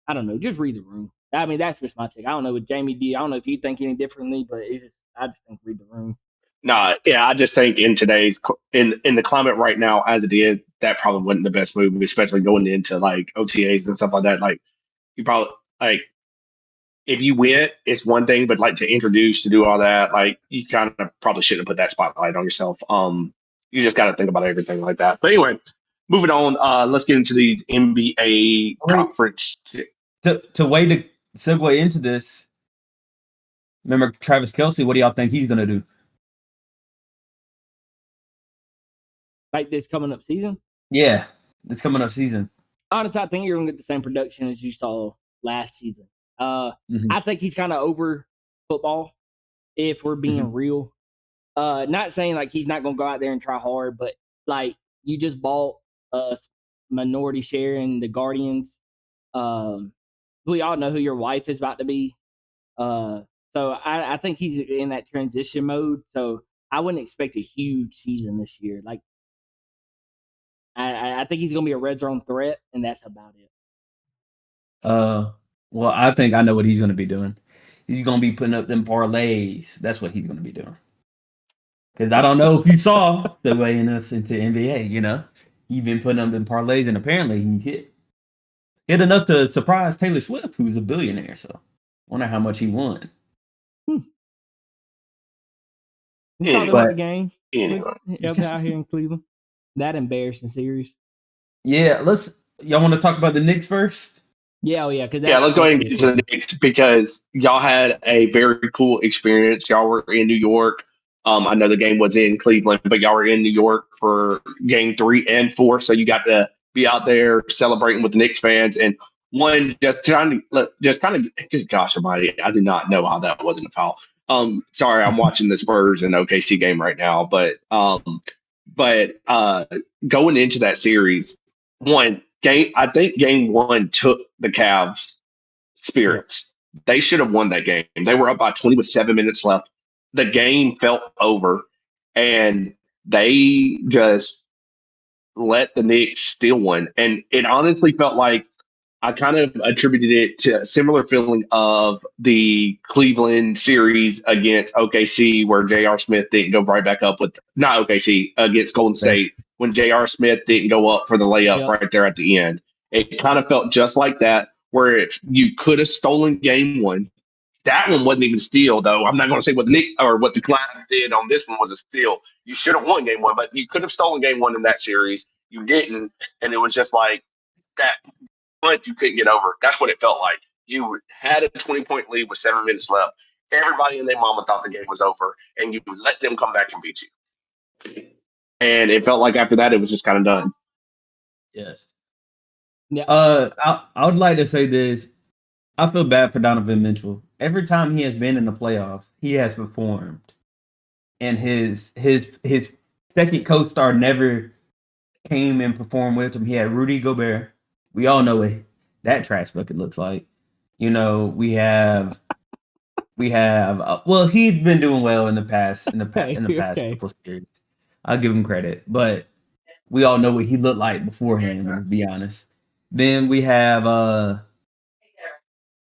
I don't know, just read the room. I mean, that's just my take. I don't know what Jamie did. I don't know if you think any differently, but I just think read the room. Nah, yeah, I just think in today's in the climate right now as it is, that probably wasn't the best move, especially going into like OTAs and stuff like that. Like you probably like if you win, it's one thing, but like to introduce to do all that, like you kind of probably shouldn't put that spotlight on yourself. You just got to think about everything like that. But anyway, moving on. Let's get into the NBA conference. To way to segue into this, remember Travis Kelce? What do y'all think he's gonna do? Like this coming up season? Yeah, this coming up season. Honestly, I think you're gonna get the same production as you saw last season. I think he's kind of over football, if we're being real. Not saying like he's not gonna go out there and try hard, but like you just bought a minority share in the Guardians. We all know who your wife is about to be. So I think he's in that transition mode. So I wouldn't expect a huge season this year. Like I think he's gonna be a red zone threat, and that's about it. Well, I think I know what he's gonna be doing. He's gonna be putting up them parlays. That's what he's gonna be doing. Because I don't know if you saw the way in us into NBA. He's been putting up them parlays, and apparently he hit enough to surprise Taylor Swift, who's a billionaire. So, wonder how much he won. You saw the game out here in Cleveland. That embarrassing series. Yeah, y'all want to talk about the Knicks first? Yeah, let's go ahead and get into the Knicks because y'all had a very cool experience. Y'all were in New York. I know the game was in Cleveland, but y'all were in New York for game 3 and 4, so you got to be out there celebrating with the Knicks fans. And one just kind of, gosh almighty, I did not know how that wasn't a foul. Sorry, I'm watching the Spurs and OKC game right now, but going into that series, I think game 1 took the Cavs' spirits. Yeah. They should have won that game. They were up by 20 with 7 minutes left. The game felt over, and they just let the Knicks steal one. And it honestly felt like I kind of attributed it to a similar feeling of the Cleveland series against OKC, where J.R. Smith didn't go right back up with not OKC against Golden State when J.R. Smith didn't go up for the layup Yep. right there at the end. It kind of felt just like that, where you could have stolen game one. That one wasn't even a steal, though. I'm not going to say what the Nick or what the Cavs did on this one was a steal. You should have won game one, but you could have stolen game one in that series. You didn't, and it was just like that. But you couldn't get over. That's what it felt like. You had a 20-point lead with 7 minutes left. Everybody and their mama thought the game was over, and you let them come back and beat you. And it felt like after that, it was just kind of done. Yes. Yeah. I would like to say this. I feel bad for Donovan Mitchell. Every time he has been in the playoffs, he has performed, and his second co-star never came and performed with him. He had Rudy Gobert. We all know what that trash bucket looks like. You know, we have. Well, he's been doing well in the past couple series. I'll give him credit, but we all know what he looked like beforehand. To be honest, then we have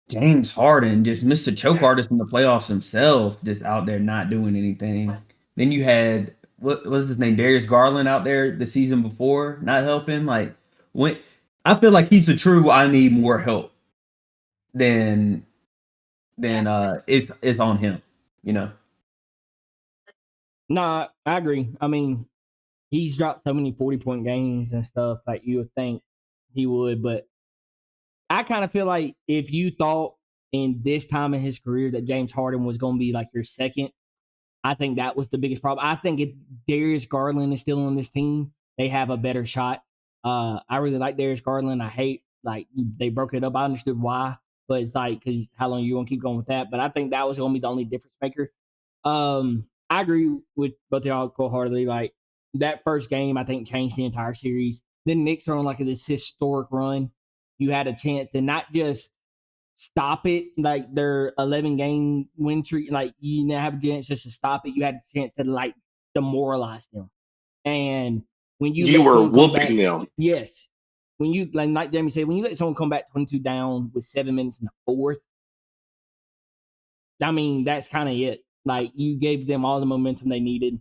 James Harden, just Mr. Choke Artist in the playoffs himself, just out there not doing anything. Then you had what was his name, Darius Garland, out there the season before, not helping. Like when I feel like he's the true I need more help than it's on him, you know. Nah, I agree. I mean, he's dropped so many 40-point games and stuff like you would think he would, but I kind of feel like if you thought in this time in his career that James Harden was going to be like your second, I think that was the biggest problem. I think if Darius Garland is still on this team, they have a better shot. I really like Darius Garland. I hate like they broke it up. I understood why, but it's like because how long you gonna keep going with that? But I think that was gonna be the only difference maker. I agree with both of y'all wholeheartedly. Like that first game, I think changed the entire series. Then Knicks are on like this historic run. You had a chance to not just stop it, like their 11-game win streak. Like you didn't have a chance just to stop it. You had a chance to like demoralize them. And when you were someone come whooping back, them. yes. When you like Jamie said, when you let someone come back 22 down with 7 minutes in the fourth, I mean that's kind of it. Like you gave them all the momentum they needed.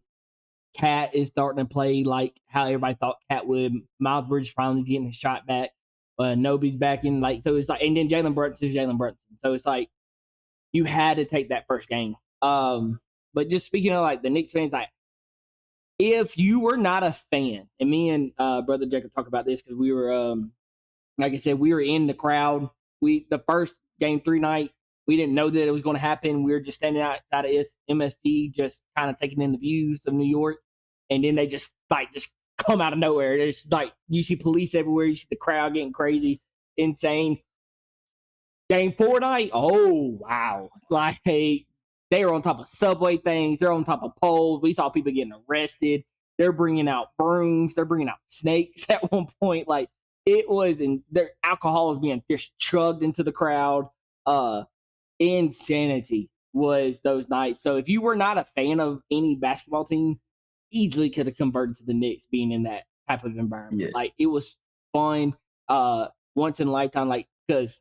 Cat is starting to play like how everybody thought Cat would. Miles Bridges finally getting his shot back. Nobody's back in, like, so it's like, and then Jalen Brunson is Jalen Brunson. So it's like you had to take that first game. But just speaking of like the Knicks fans, like if you were not a fan, and me and brother Jacob talk about this because we were, like I said, we were in the crowd. The first game 3 night, we didn't know that it was going to happen. We were just standing outside of MST, just kind of taking in the views of New York, and then they just come out of nowhere. There's like you see police everywhere. You see the crowd getting crazy, insane. Game 4 night, oh wow! Like they are on top of subway things. They're on top of poles. We saw people getting arrested. They're bringing out brooms. They're bringing out snakes at one point. Like it was, and their alcohol was being just chugged into the crowd. Insanity was those nights. So if you were not a fan of any basketball team, easily could have converted to the Knicks being in that type of environment. Yes. Like it was fun, once in a lifetime. Like because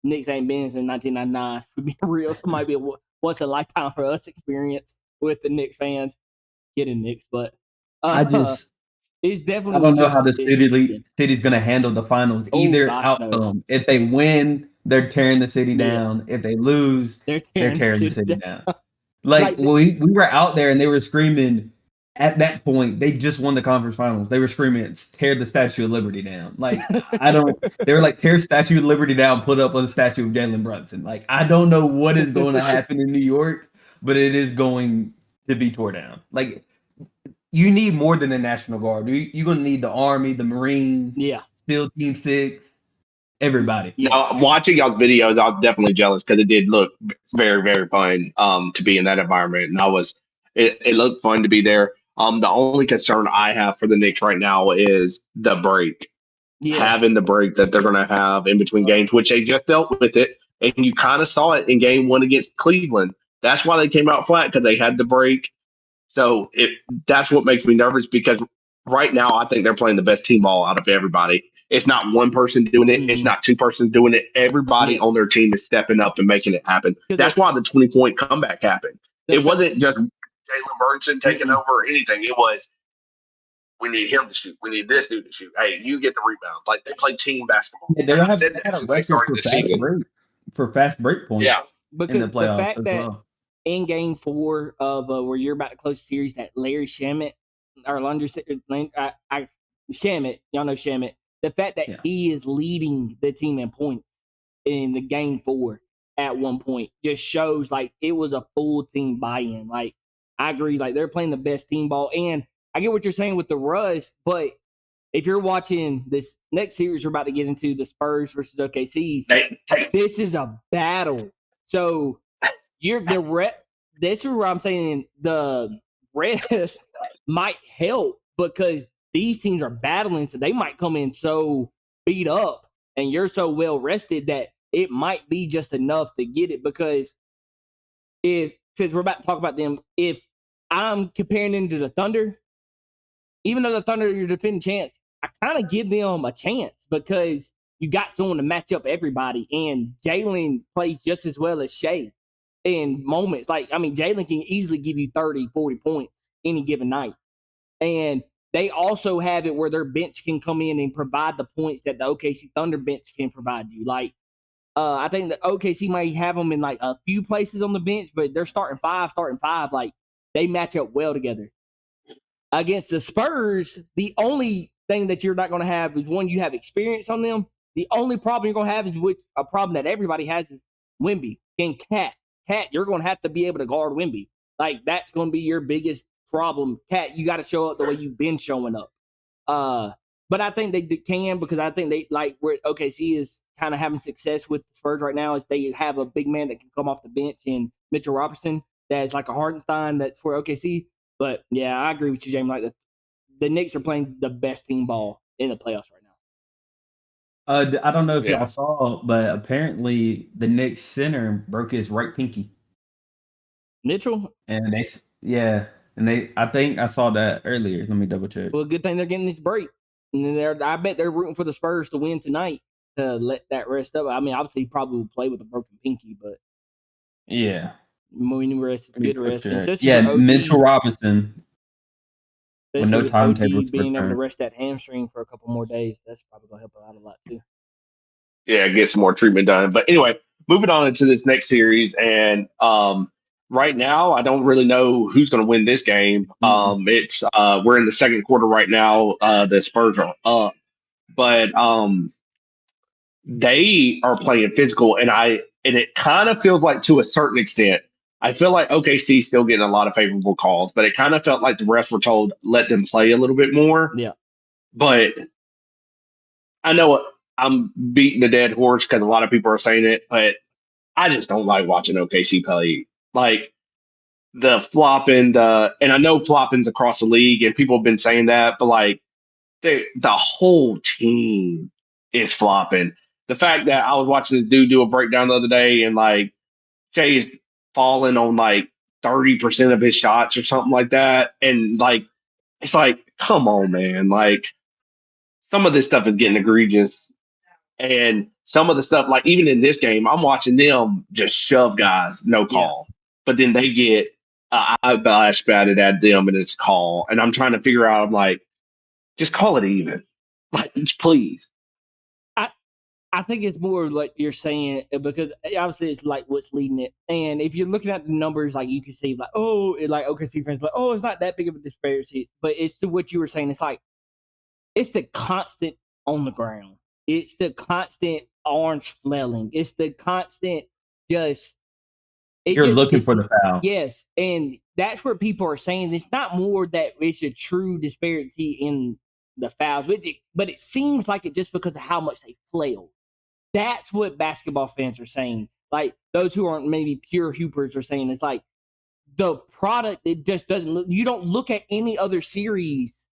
Knicks ain't been since 1999. For being real, so it might be a once in a lifetime for us experience with the Knicks fans. Kidding Knicks, but it's definitely. I don't know how the city's gonna handle the finals. Either outcome. No. If they win, they're tearing the city down. If they lose, they're tearing the city down. Like we were out there and they were screaming. At that point, they just won the conference finals. They were screaming, "Tear the Statue of Liberty down!" Like they were like, "Tear Statue of Liberty down, put up a statue of Jalen Brunson." Like I don't know what is going to happen in New York, but it is going to be tore down. Like you need more than the National Guard. You're going to need the Army, the Marines, SEAL Team 6, everybody. Now, watching y'all's videos, I was definitely jealous because it did look very, very fun to be in that environment, and it looked fun to be there. The only concern I have for the Knicks right now is the break. Having the break that they're going to have in between games, which they just dealt with it. And you kind of saw it in game 1 against Cleveland. That's why they came out flat, because they had the break. So that's what makes me nervous, because right now I think they're playing the best team ball out of everybody. It's not one person doing it. It's not two persons doing it. Everybody on their team is stepping up and making it happen. That's why the 20-point comeback happened. It wasn't just Jalen Brunson taking over or anything. It was, we need him to shoot. We need this dude to shoot. Hey, you get the rebound. Like, they play team basketball. Yeah, they And I've have said had that a since they record started for this fast season. break points. Yeah. Because in the playoffs the fact as that well. in Game 4 of where you're about to close the series, that Larry Shamet or Shamet, y'all know Shamet. The fact that he is leading the team in points in the Game 4 at one point just shows like it was a full team buy-in. Like, I agree, like they're playing the best team ball, and I get what you're saying with the rust, but if you're watching this next series we're about to get into, the Spurs versus OKC's, this is a battle. So this is where I'm saying the rest might help because these teams are battling, so they might come in so beat up and you're so well rested that it might be just enough to get it. Because since we're about to talk about them, if I'm comparing them to the Thunder, even though the Thunder are your defending champs, I kind of give them a chance because you got someone to match up everybody, and Jalen plays just as well as Shai in moments. Like, I mean, Jalen can easily give you 30, 40 points any given night. And they also have it where their bench can come in and provide the points that the OKC Thunder bench can provide you. Like, I think the OKC might have them in like a few places on the bench, but they're starting five. Like, they match up well together. Against the Spurs, the only thing that you're not going to have is one, you have experience on them. The only problem you're going to have is a problem that everybody has is Wemby and Cat. Cat, you're going to have to be able to guard Wemby. Like, that's going to be your biggest problem. Cat, you got to show up the way you've been showing up. But I think they can, because I think they, like, where OKC is kind of having success with the Spurs right now is they have a big man that can come off the bench in Mitchell Robinson that's like a Hartenstein that's for OKC. But yeah, I agree with you, Jamie. Like the Knicks are playing the best team ball in the playoffs right now. I don't know if y'all saw, but apparently the Knicks center broke his right pinky. Mitchell? And I think I saw that earlier. Let me double check. Well, good thing they're getting this break. And I bet they're rooting for the Spurs to win tonight to let that rest up. I mean, obviously, he probably would play with a broken pinky, but yeah. When rest is good rest. Mitchell Robinson with no timetable. Being able to rest that hamstring for a couple more days, that's probably going to help out a lot too. Yeah, get some more treatment done. But anyway, moving on into this next series, and right now I don't really know who's going to win this game. It's we're in the second quarter right now. The Spurs are up, but they are playing physical, and it kind of feels like, to a certain extent, I feel like OKC is still getting a lot of favorable calls, but it kind of felt like the refs were told, let them play a little bit more. Yeah. But I know I'm beating the dead horse because a lot of people are saying it, but I just don't like watching OKC play. Like, the flopping, and I know flopping's across the league, and people have been saying that, but like the whole team is flopping. The fact that I was watching this dude do a breakdown the other day, and like Shai is falling on like 30% of his shots or something like that, and like it's like, come on, man! Like, some of this stuff is getting egregious, and some of the stuff, like even in this game, I'm watching them just shove guys, no call, but then they get eyelash batted at them, and it's a call, and I'm trying to figure out, I'm like, just call it even, like, please. I think it's more like you're saying, because obviously it's like what's leading it. And if you're looking at the numbers, like you can see like, like OKC fans like, it's not that big of a disparity. But it's to what you were saying. It's like, it's the constant on the ground. It's the constant orange flailing. It's the constant looking for the foul. Yes. And that's where people are saying it's not more that it's a true disparity in the fouls, but it seems like it just because of how much they flail. That's what basketball fans are saying. Like, those who aren't maybe pure hoopers are saying it's like the product, it just doesn't look, you don't look at any other series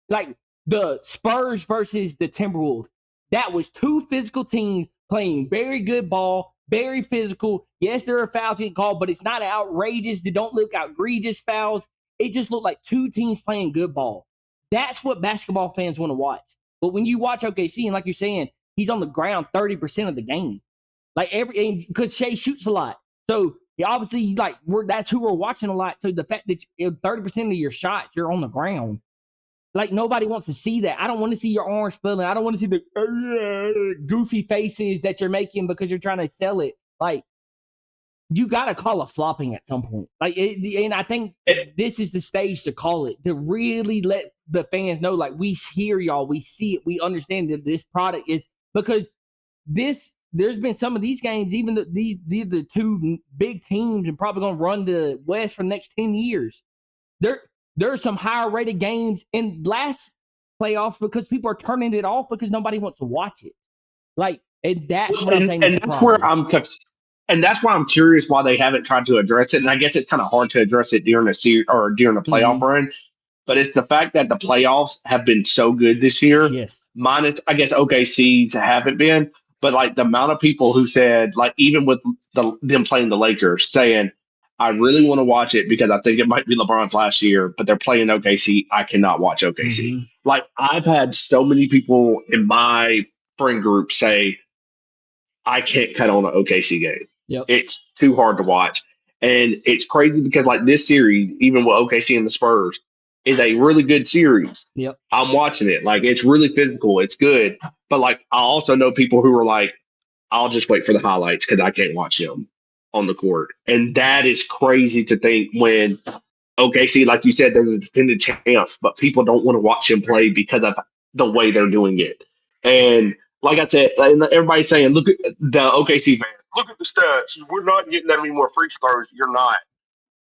like the Spurs versus the Timberwolves. That was two physical teams playing very good ball, very physical. Yes, there are fouls getting called, but it's not outrageous. They don't look egregious fouls. It just looked like two teams playing good ball. That's what basketball fans want to watch. But when you watch OKC, and like you're saying, he's on the ground 30% of the game. Like because Shai shoots a lot. So obviously, like that's who we're watching a lot. So the fact that 30% of your shots, you're on the ground. Like nobody wants to see that. I don't want to see your arms flailing. I don't want to see the goofy faces that you're making because you're trying to sell it. Like you got to call a flopping at some point. Like, and I think this is the stage to call it, to really let the fans know, like we hear y'all, we see it, we understand that this product is because there's been some of these games, even the two big teams and probably going to run the West for the next 10 years. There's some higher rated games in last playoffs because people are turning it off because nobody wants to watch it. Like, and that's what I'm saying. And that's where and that's why I'm curious why they haven't tried to address it. And I guess it's kind of hard to address it during a series or during a playoff run. But it's the fact that the playoffs have been so good this year. Yes. Minus, I guess OKC's haven't been, but like the amount of people who said, like even with them playing the Lakers, saying, "I really want to watch it because I think it might be LeBron's last year, but they're playing OKC. I cannot watch OKC." Mm-hmm. Like I've had so many people in my friend group say, "I can't cut on an OKC game. Yep. It's too hard to watch." And it's crazy because like this series, even with OKC and the Spurs, is a really good series. Yep. I'm watching it. Like it's really physical. It's good. But like I also know people who are like, I'll just wait for the highlights because I can't watch them on the court. And that is crazy to think when OKC, like you said, they're the defending champs, but people don't want to watch him play because of the way they're doing it. And like I said, everybody's saying, look at the OKC fans, look at the stats. We're not getting that many more free throws. You're not.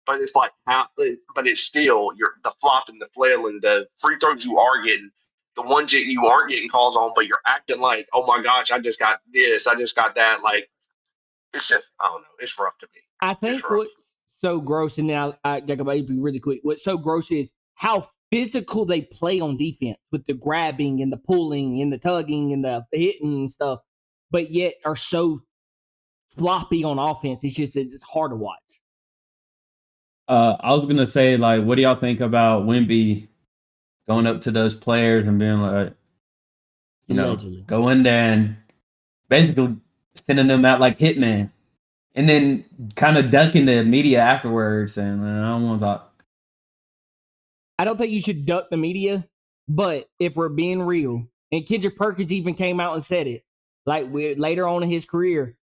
But it's like, but it's still the flopping, the flailing, the free throws you are getting, the ones that you aren't getting calls on, but you're acting like, oh my gosh, I just got this, I just got that. Like, it's just, I don't know, it's rough to me. I think what's so gross, and now Jacob, I'll be really quick. What's so gross is how physical they play on defense with the grabbing and the pulling and the tugging and the hitting and stuff, but yet are so floppy on offense. It's hard to watch. I was gonna say, like, what do y'all think about Wemby going up to those players and being like, go in there and basically sending them out like hitman, and then kind of ducking the media afterwards saying, I don't want to talk. I don't think you should duck the media, but if we're being real, and Kendrick Perkins even came out and said it, like later on in his career,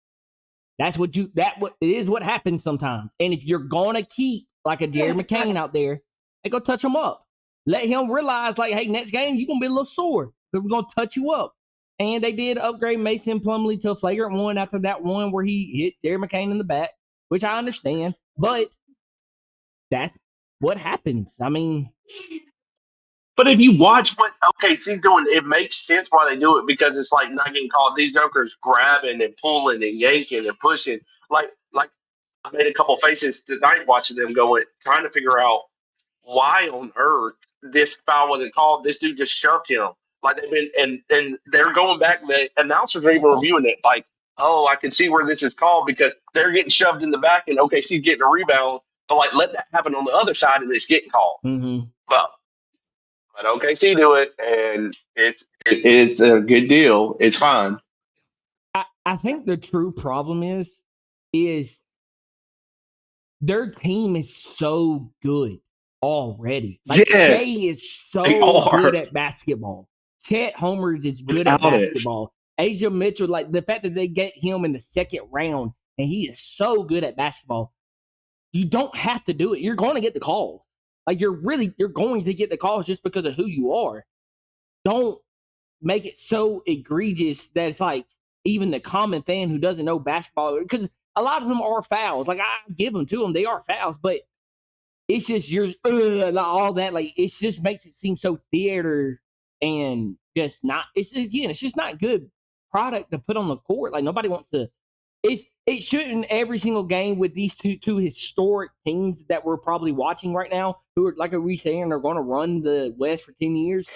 it is what happens sometimes. And if you're gonna keep like a Jerry McCain out there, they go touch him up. Let him realize, like, hey, next game you're gonna be a little sore, but we're gonna touch you up. And they did upgrade Mason Plumlee to a flagrant one after that one where he hit Jerry McCain in the back, which I understand, but that's what happens. I mean, but if you watch what OKC's doing, it makes sense why they do it because it's like not getting caught. These jokers grabbing and pulling and yanking and pushing. Like I made a couple faces tonight watching them going, trying to figure out why on earth this foul wasn't called. This dude just shoved him. Like they've been, and they're going back. The announcers are even reviewing it. Like, oh, I can see where this is called because they're getting shoved in the back, and OKC's getting a rebound. But like, let that happen on the other side, and it's getting called. mm-hmm. But OKC do it, and it's a good deal. It's fine. I think the true problem is their team is so good already. Like Yes, Shai is so are. good at basketball. Chet Homers is good at Without it. basketball. Asia Mitchell, like the fact that they get him in the second round and he is so good at basketball, you don't have to do it. You're going to get the calls. Like you're going to get the calls just because of who you are. Don't make it so egregious that it's like even the common fan who doesn't know basketball, because a lot of them are fouls. Like I give them to them, they are fouls, but it's just all that. Like it just makes it seem so theater and just not. It's just not good product to put on the court. Like nobody wants to. It shouldn't every single game with these two historic teams that we're probably watching right now, who are like we saying are going to run the West for 10 years.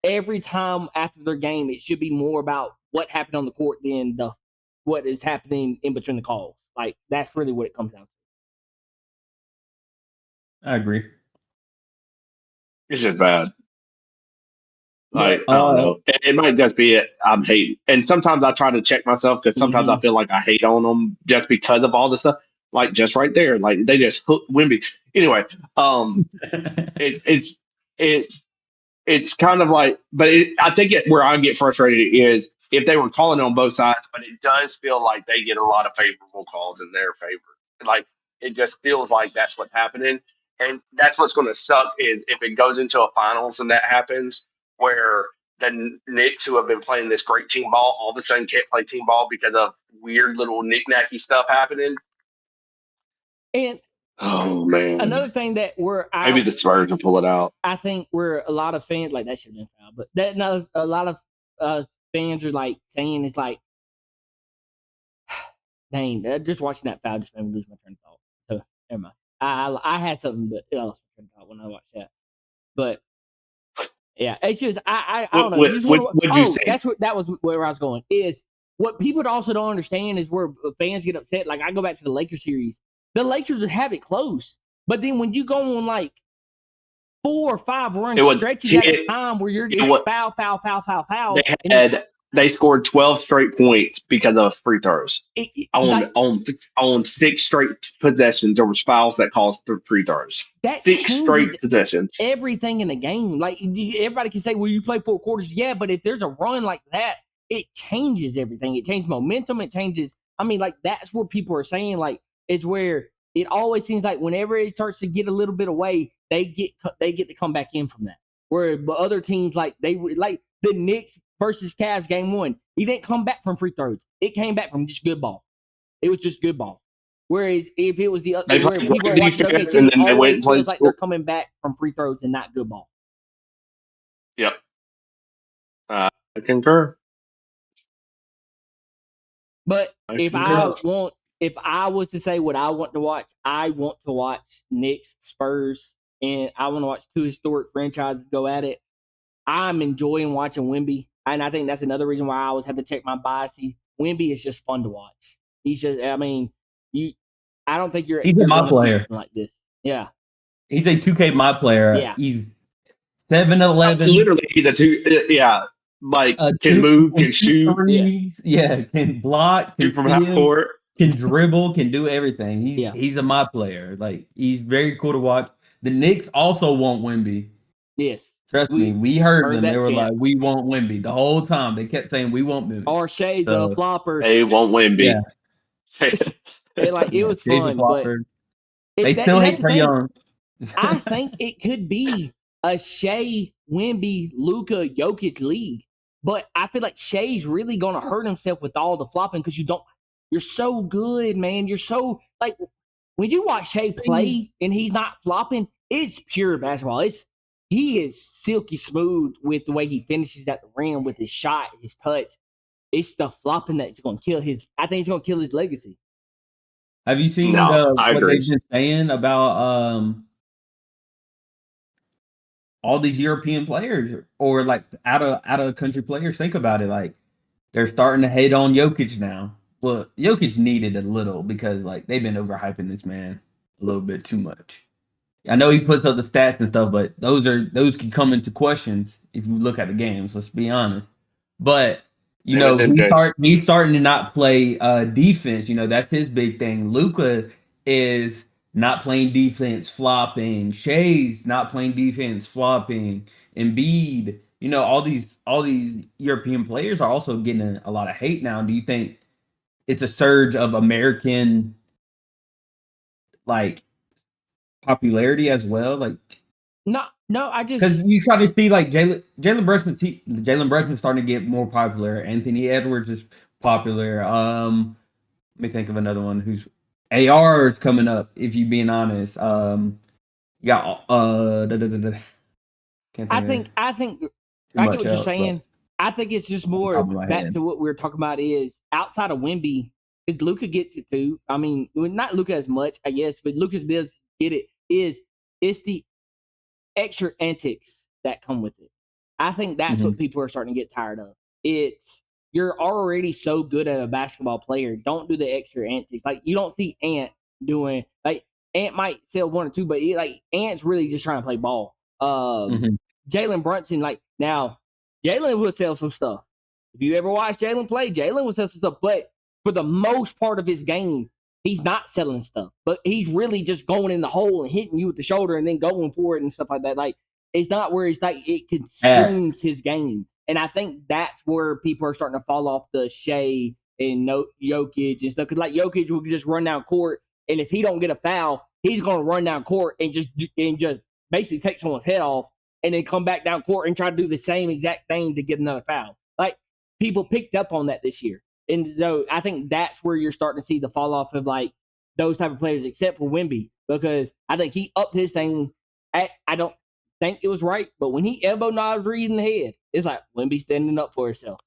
Every time after their game, it should be more about what happened on the court than what is happening in between the calls. Like that's really what it comes down to. I agree. It's just bad. Like, I don't know. It might just be it. I'm hating. And sometimes I try to check myself because sometimes I feel like I hate on them just because of all the stuff. Like, just right there. Like, they just hooked Wemby. Anyway, it's it's it's kind of like, but I think where I get frustrated is if they were calling on both sides, but it does feel like they get a lot of favorable calls in their favor. Like it just feels like that's what's happening, and that's what's going to suck is if it goes into a finals and that happens, where the Knicks, who have been playing this great team ball, all of a sudden can't play team ball because of weird little knick-knacky stuff happening. And oh man, another thing that maybe the Spurs will pull it out. I think where a lot of fans like that should have been foul, but that a lot of fans are like saying it's like, dang, just watching that foul just made me lose my train of thought. So never mind. I had something, but I lost my train of thought when I watched that. But yeah, it's just I don't know. That was where I was going. Is what people also don't understand is where fans get upset. Like I go back to the Lakers series. The Lakers would have it close, but then when you go on like 4 or 5 run stretches at a time where you're just foul. They scored 12 straight points because of free throws. On 6 straight possessions, there was fouls that caused free throws. That 6 straight possessions. Everything in the game. Like everybody can say, well, you play 4 quarters. Yeah, but if there's a run like that, it changes everything. It changes momentum. It changes. I mean, like that's what people are saying. Like it's where it always seems like whenever it starts to get a little bit away, they get to come back in from that. Where other teams like the Knicks versus Cavs game 1, he didn't come back from free throws. It came back from just good ball. It was just good ball. Whereas if it was the other, where people are watching OKC, it always feels like they're coming back from free throws and not good ball. Yep, I concur. But if I was to say what I want to watch Knicks, Spurs, and I want to watch 2 historic franchises go at it. I'm enjoying watching Wemby, and I think that's another reason why I always have to check my biases. Wemby is just fun to watch. He's just, I mean, I don't think he's a my player like this. Yeah, he's a 2K my player. Yeah, he's 7'11". Literally, he's a 2. Yeah. Like can move, can shoot, can block, can from half court, can dribble, can do everything. He's a my player. Like he's very cool to watch. The Knicks also want Wemby. Yes, trust me. We heard them. They were like, "We want Wemby." The whole time they kept saying, "We want Wemby." Or Shai's a flopper. They want Wemby. It was fun, but they still hate Trae Young. I think it could be a Shai, Wemby, Luka, Jokic league. But I feel like Shai's really going to hurt himself with all the flopping because you're so good, man. You're so, like, when you watch Shai play and he's not flopping, it's pure basketball. He is silky smooth with the way he finishes at the rim with his shot, his touch. It's the flopping that's going to kill I think it's going to kill his legacy. Have you seen what they've been saying about all these European players or like out of country players? Think about it. Like they're starting to hate on Jokic now. Well, Jokic needed a little because like they've been overhyping this man a little bit too much. I know he puts up the stats and stuff, but those can come into questions if you look at the games. Let's be honest. But he's starting to not play defense. That's his big thing. Luka is not playing defense, flopping. Shai's not playing defense, flopping. Embiid, all these European players are also getting a lot of hate now. Do you think it's a surge of American like popularity as well? Like no, I just because you kind of see like Jalen Brunson's starting to get more popular. Anthony Edwards is popular. Let me think of another one who's AR is coming up. If you're being honest, you got I think I get what you're saying. I think it's just more back to what we were talking about is outside of Wemby, because Luka gets it too. I mean, not Luka as much, I guess, but Luka does get it. It's the extra antics that come with it. I think that's what people are starting to get tired of. You're already so good at a basketball player. Don't do the extra antics. Like you don't see Ant doing like Ant might sell 1 or 2, but Ant's really just trying to play ball. Jalen Brunson, like now Jalen will sell some stuff. If you ever watch Jalen play, Jalen will sell some stuff. But for the most part of his game, he's not selling stuff. But he's really just going in the hole and hitting you with the shoulder and then going for it and stuff like that. Like, it's not where it's like it consumes his game. And I think that's where people are starting to fall off the Shai and Jokic and stuff. Because like Jokic will just run down court, and if he don't get a foul, he's going to run down court and just basically take someone's head off, and then come back down court and try to do the same exact thing to get another foul. Like, people picked up on that this year. And so I think that's where you're starting to see the fall off of like those type of players, except for Wemby, because I think he upped his thing. I don't think it was right, but when he elbow knobs Reed in the head, it's like Wemby standing up for himself.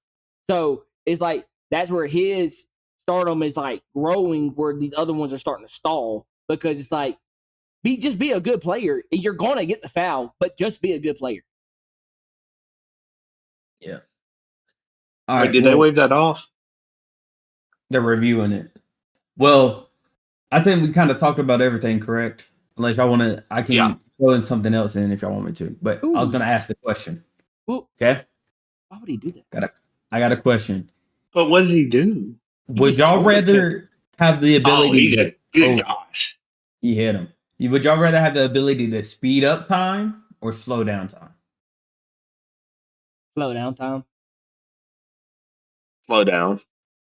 So it's like that's where his stardom is like growing, where these other ones are starting to stall, because it's like just be a good player. You're gonna get the foul, but just be a good player. Yeah. All right, did they wave that off? They're reviewing it. Well, I think we kind of talked about everything, correct? Unless y'all want to, I can throw in something else in if y'all want me to. But I was going to ask the question. Ooh. Okay? Why would he do that? I got a question. But what did he do? Would y'all rather have the ability good gosh. He hit him. Would y'all rather have the ability to speed up time or slow down time? Slow down time. Slow down.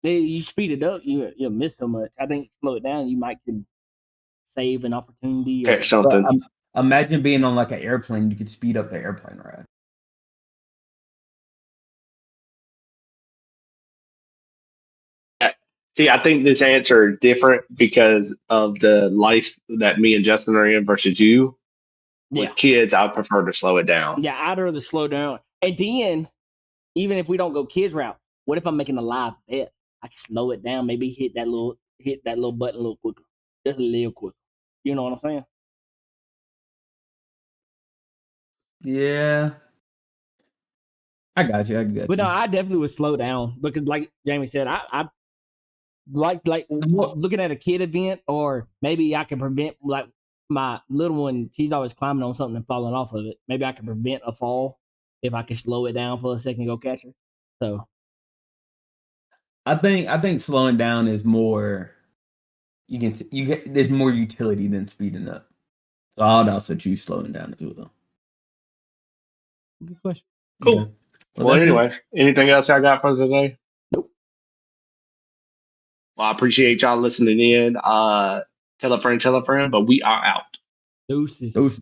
You speed it up, you'll miss so much. I think slow it down, you might can save an opportunity. Catch something. Imagine being on like an airplane. You could speed up the airplane ride. See, I think this answer is different because of the life that me and Justin are in versus you. With kids, I prefer to slow it down. Yeah, I'd rather slow down. And then, even if we don't go kids route, what if I'm making a live bet? I can slow it down, maybe hit that little button a little quicker, just a little quicker. You know what I'm saying? Yeah, I got you. But no, I definitely would slow down because, like Jamie said, I like looking at a kid event, or maybe I can prevent like my little one. She's always climbing on something and falling off of it. Maybe I can prevent a fall if I can slow it down for a second and go catch her. So I think slowing down is more. There's more utility than speeding up. So I'd also choose slowing down as well. Good question. Cool. Yeah. Well, anyway, anything else I got for today? Nope. Well, I appreciate y'all listening in. Tell a friend, but we are out. Deuces.